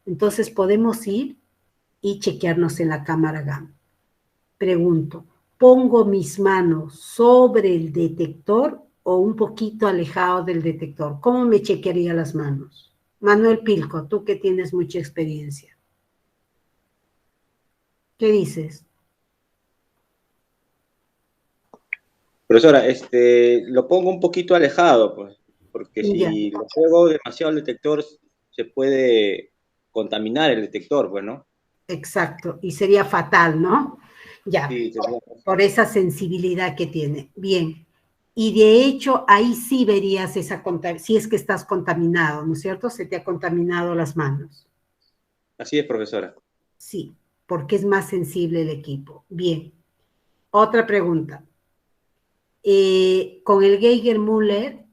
entonces podemos ir y chequearnos en la cámara gamma. Pregunto, ¿pongo mis manos sobre el detector o un poquito alejado del detector? ¿Cómo me chequearía las manos? Manuel Pilco, tú que tienes mucha experiencia. ¿Qué dices? Profesora, lo pongo un poquito alejado, pues, porque si lo pego demasiado al detector, se puede contaminar el detector, pues, ¿no? Exacto, y sería fatal, ¿no? Ya, Sí, por esa sensibilidad que tiene. Bien, y de hecho ahí sí verías si es que estás contaminado, ¿no es cierto? Se te ha contaminado las manos. Así es, profesora. Sí, porque es más sensible el equipo. Bien, otra pregunta. Con el Geiger-Müller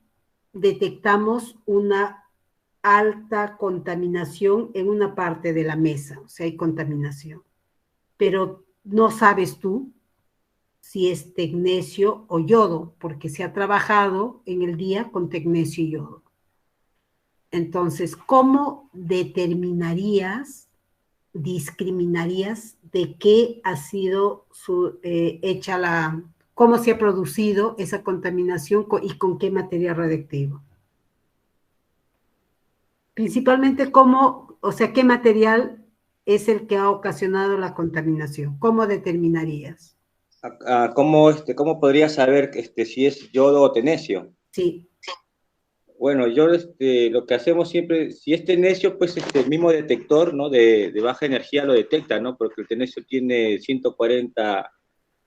detectamos una alta contaminación en una parte de la mesa, o sea, hay contaminación. Pero no sabes tú si es tecnecio o yodo, porque se ha trabajado en el día con tecnecio y yodo. Entonces, ¿cómo discriminarías de qué ha sido hecha cómo se ha producido esa contaminación y con qué material radiactivo? Principalmente qué material es el que ha ocasionado la contaminación. ¿Cómo determinarías? ¿Cómo podría saber si es yodo o tecnecio? Sí. Bueno, yo lo que hacemos siempre, si es tecnecio, pues el mismo detector, ¿no? de baja energía lo detecta, ¿no? Porque el tecnecio tiene 140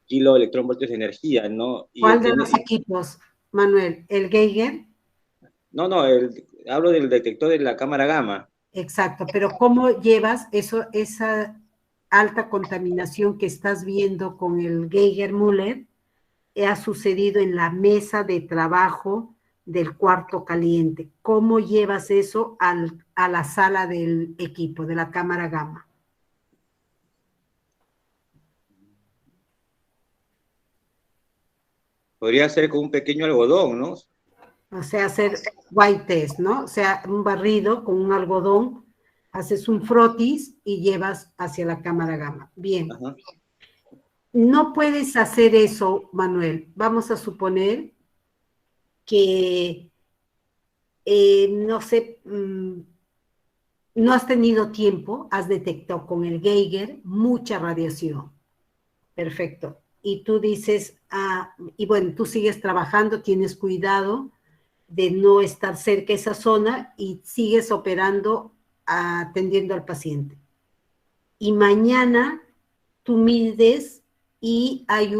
kiloelectronvoltios de energía, ¿no? ¿Cuál de los equipos, Manuel? ¿El Geiger? No, hablo del detector de la cámara gamma. Exacto, pero ¿cómo llevas esa alta contaminación que estás viendo con el Geiger-Müller? Ha sucedido en la mesa de trabajo del cuarto caliente. ¿Cómo llevas eso a la sala del equipo, de la cámara gamma? Podría ser con un pequeño algodón, ¿no? O sea, hacer white test, ¿no? O sea, un barrido con un algodón, haces un frotis y llevas hacia la cámara gamma. Bien. Ajá. No puedes hacer eso, Manuel. Vamos a suponer que, no sé, no has tenido tiempo, has detectado con el Geiger mucha radiación. Perfecto. Y tú dices, y bueno, tú sigues trabajando, tienes cuidado de no estar cerca de esa zona y sigues operando, atendiendo al paciente. Y mañana tú mides y hay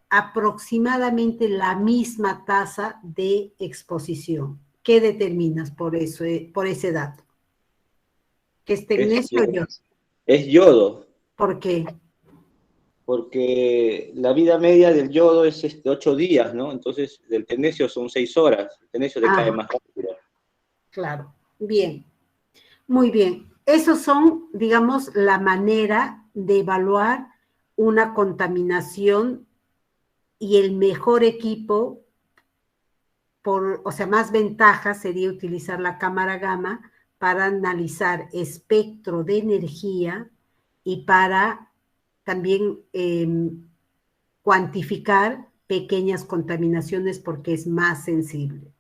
aproximadamente la misma tasa de exposición. ¿Qué determinas por eso, por ese dato? ¿Que es tecnecio o yodo? Es yodo. ¿Por qué? Porque la vida media del yodo es 8 días, ¿no? Entonces, del tecnecio son 6 horas. El tecnecio decae más rápido. Claro, bien. Muy bien. Esos son, digamos, la manera de evaluar una contaminación y el mejor equipo, o sea, más ventaja sería utilizar la cámara gamma para analizar espectro de energía y para también cuantificar pequeñas contaminaciones porque es más sensible.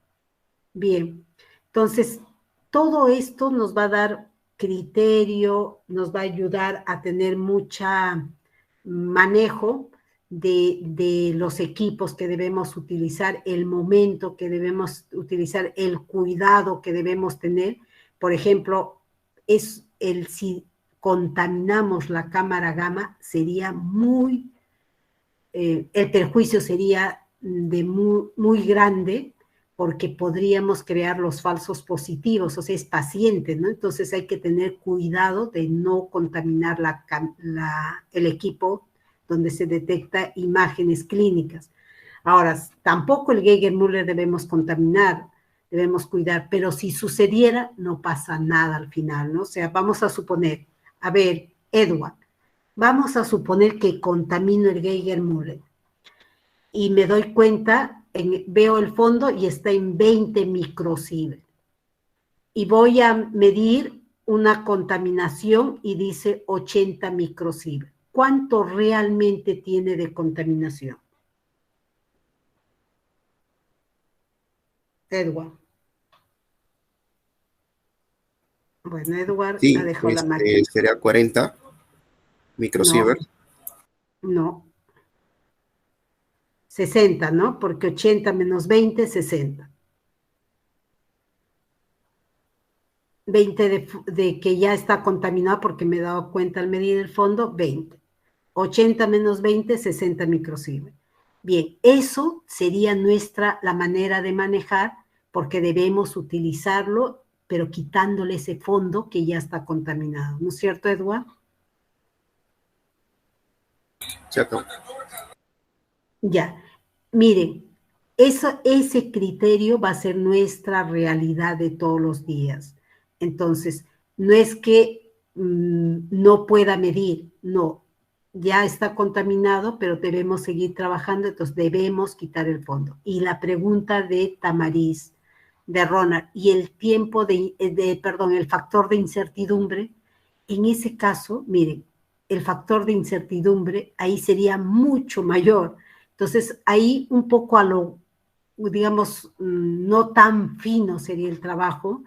Bien, entonces, todo esto nos va a dar criterio, nos va a ayudar a tener mucha manejo de los equipos que debemos utilizar, el momento que debemos utilizar, el cuidado que debemos tener. Por ejemplo, si contaminamos la cámara gamma, sería el perjuicio sería muy grande, porque podríamos crear los falsos positivos, o sea, es paciente, ¿no? Entonces hay que tener cuidado de no contaminar el equipo donde se detecta imágenes clínicas. Ahora, tampoco el Geiger-Müller debemos contaminar, debemos cuidar, pero si sucediera, no pasa nada al final, ¿no? O sea, vamos a suponer, a ver, Edward, vamos a suponer que contamino el Geiger-Müller y me doy cuenta, veo el fondo y está en 20 microsievert. Y voy a medir una contaminación y dice 80 microsievert. ¿Cuánto realmente tiene de contaminación? Edward. Bueno, Edward Sí, ha dejado la máquina. sería 40 microsievert. No. 60, ¿no? Porque 80 menos 20, 60. 20 de que ya está contaminado porque me he dado cuenta al medir el fondo, 20. 80 menos 20, 60 microsievert. Bien, eso sería la manera de manejar, porque debemos utilizarlo, pero quitándole ese fondo que ya está contaminado. ¿No es cierto, Edward? Cierto. Ya. Miren, ese criterio va a ser nuestra realidad de todos los días. Entonces, no es que no pueda medir, no, ya está contaminado, pero debemos seguir trabajando, entonces debemos quitar el fondo. Y la pregunta de Tamariz, de Ronald, y el tiempo el factor de incertidumbre, en ese caso, miren, el factor de incertidumbre ahí sería mucho mayor. Entonces, ahí un poco digamos, no tan fino sería el trabajo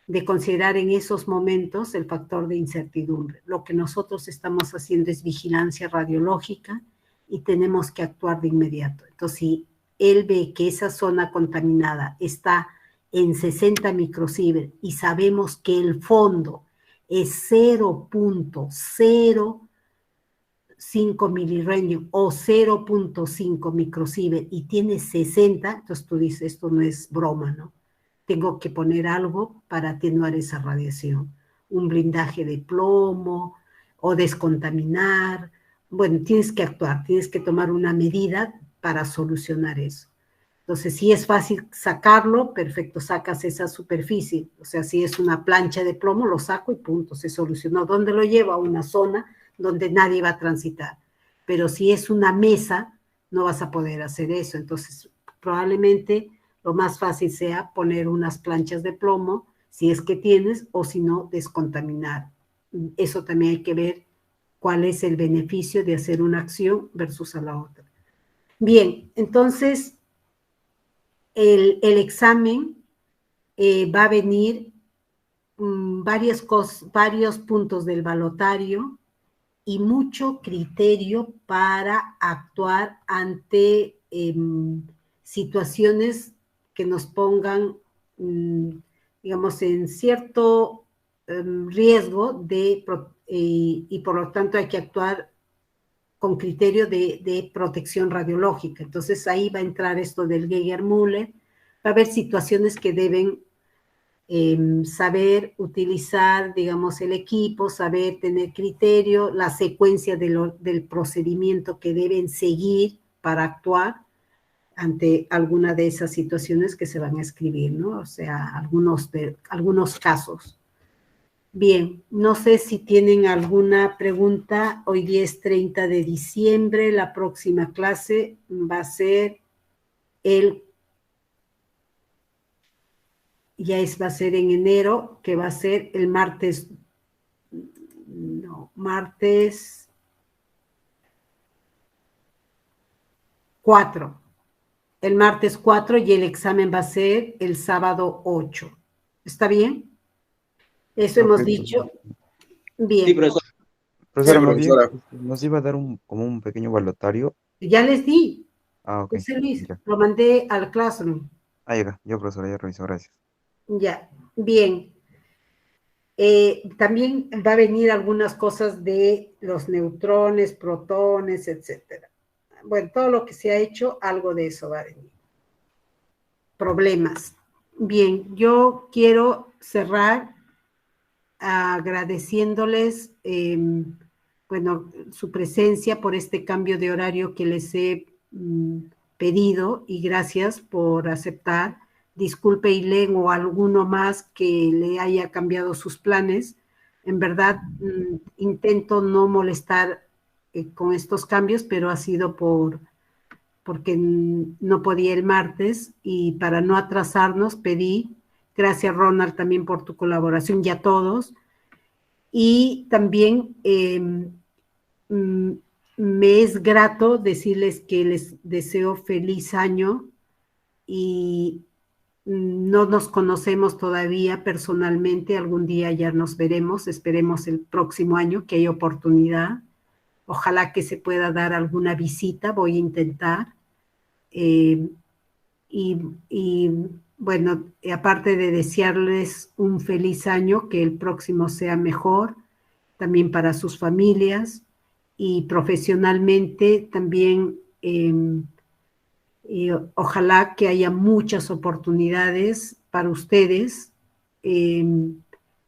de considerar en esos momentos el factor de incertidumbre. Lo que nosotros estamos haciendo es vigilancia radiológica y tenemos que actuar de inmediato. Entonces, si él ve que esa zona contaminada está en 60 microsievert y sabemos que el fondo es 0.05 milirrenio o 0.5 microsievert y tiene 60, entonces tú dices, esto no es broma, ¿no? Tengo que poner algo para atenuar esa radiación, un blindaje de plomo o descontaminar. Bueno, tienes que actuar, tienes que tomar una medida para solucionar eso. Entonces, si es fácil sacarlo, perfecto, sacas esa superficie. O sea, si es una plancha de plomo, lo saco y punto, se solucionó. ¿Dónde lo llevo? A una zona donde nadie va a transitar. Pero si es una mesa, no vas a poder hacer eso. Entonces, probablemente lo más fácil sea poner unas planchas de plomo, si es que tienes, o si no, descontaminar. Eso también hay que ver cuál es el beneficio de hacer una acción versus a la otra. Bien, entonces el examen va a venir varios puntos del balotario y mucho criterio para actuar ante situaciones que nos pongan, digamos, en cierto riesgo y por lo tanto hay que actuar con criterio de protección radiológica. Entonces ahí va a entrar esto del Geiger-Müller, va a haber situaciones que deben saber utilizar, digamos, el equipo, saber tener criterio, la secuencia del procedimiento que deben seguir para actuar ante alguna de esas situaciones que se van a escribir, ¿no? O sea, algunos casos. Bien, no sé si tienen alguna pregunta. Hoy día es 30 de diciembre, la próxima clase va a ser va a ser en enero, que va a ser el martes 4. El martes 4 y el examen va a ser el sábado 8. ¿Está bien? Eso hemos dicho. Bien. Sí, profesor. Profesora, Sí, más bien, profesora. nos iba a dar como un pequeño balotario. Ya les di. Ah, ok. José Luis, Ya. lo mandé al Classroom. Ah, ya, yo, profesora, ya reviso, gracias. Ya, bien. También va a venir algunas cosas de los neutrones, protones, etcétera. Bueno, todo lo que se ha hecho, algo de eso va a venir. Problemas. Bien, yo quiero cerrar agradeciéndoles, bueno, su presencia por este cambio de horario que les he pedido y gracias por aceptar. Disculpe, Ilén, o alguno más que le haya cambiado sus planes. En verdad, intento no molestar con estos cambios, pero ha sido porque no podía el martes y para no atrasarnos pedí, gracias Ronald también por tu colaboración y a todos, y también me es grato decirles que les deseo feliz año y no nos conocemos todavía personalmente, algún día ya nos veremos, esperemos el próximo año que haya oportunidad, ojalá que se pueda dar alguna visita, voy a intentar. Y bueno, aparte de desearles un feliz año, que el próximo sea mejor, también para sus familias y profesionalmente también, ojalá que haya muchas oportunidades para ustedes.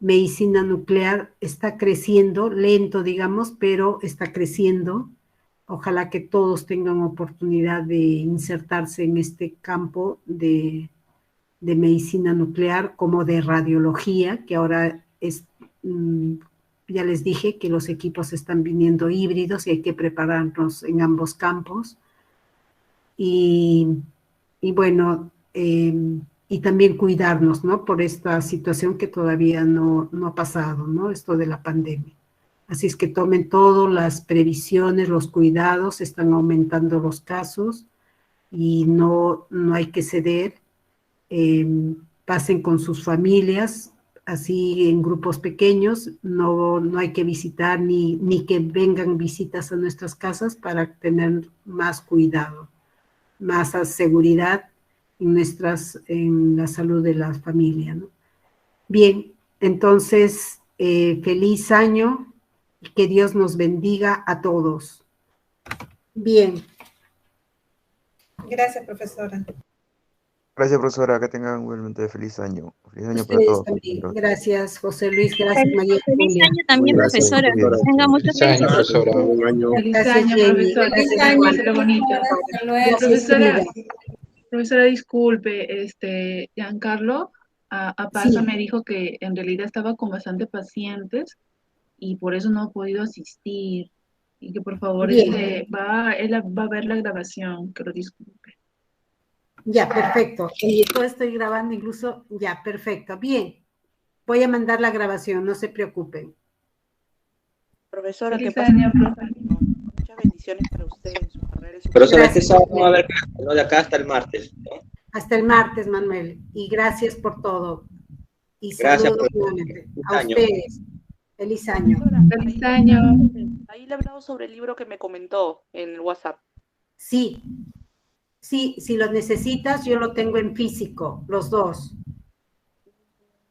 Medicina nuclear está creciendo, lento digamos, pero está creciendo. Ojalá que todos tengan oportunidad de insertarse en este campo de medicina nuclear como de radiología, que ahora es, ya les dije que los equipos están viniendo híbridos y hay que prepararnos en ambos campos. Y bueno, y también cuidarnos, ¿no? Por esta situación que todavía no ha pasado, ¿no? Esto de la pandemia. Así es que tomen todas las previsiones, los cuidados, están aumentando los casos y no hay que ceder. Pasen con sus familias, así en grupos pequeños, no hay que visitar ni que vengan visitas a nuestras casas para tener más cuidado, más seguridad en la salud de la familia, ¿no? Bien, entonces, feliz año. Que Dios nos bendiga a todos. Bien. Gracias, profesora. Gracias, profesora, que tengan igualmente feliz año. Feliz año para Ustedes todos. también. Gracias, José Luis. Gracias, María Feliz Julia. año también, Gracias, profesora. profesora. Tenga muchos Feliz año, éxitos. profesora. Un año. Feliz Gracias, año, Jenny. profesora. Gracias, Feliz año, Juan. se lo bonito. Hasta luego. Gracias, Profesora, Frida. profesora, disculpe, Giancarlo a paso Sí. me dijo que en realidad estaba con bastante pacientes y por eso no ha podido asistir. Y que por favor, Bien. él va a ver la grabación, que lo disculpe. Ya, perfecto. Y todo estoy grabando incluso, ya, perfecto. Bien. Voy a mandar la grabación, no se preocupen. Profesora, que Feliz pase año, profe. muchas bendiciones para usted en su carrera. En su Profesora, este Gracias. sábado no va a haber clase, ¿no? De acá hasta el martes, ¿no? Hasta el martes, Manuel. Y gracias por todo. Y Gracias saludos por nuevamente feliz a año. ustedes. Feliz año. Profesora, Feliz año. ahí le he hablado sobre el libro que me comentó en el WhatsApp. Sí, sí, si lo necesitas, yo lo tengo en físico, los dos.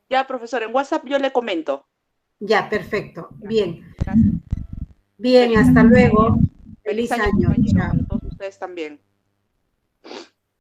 Ya, profesor, en WhatsApp yo le comento. Ya, perfecto. Bien. Gracias. Bien, Feliz hasta año. luego. Feliz Feliz año, año. compañero, Chao. para todos ustedes también.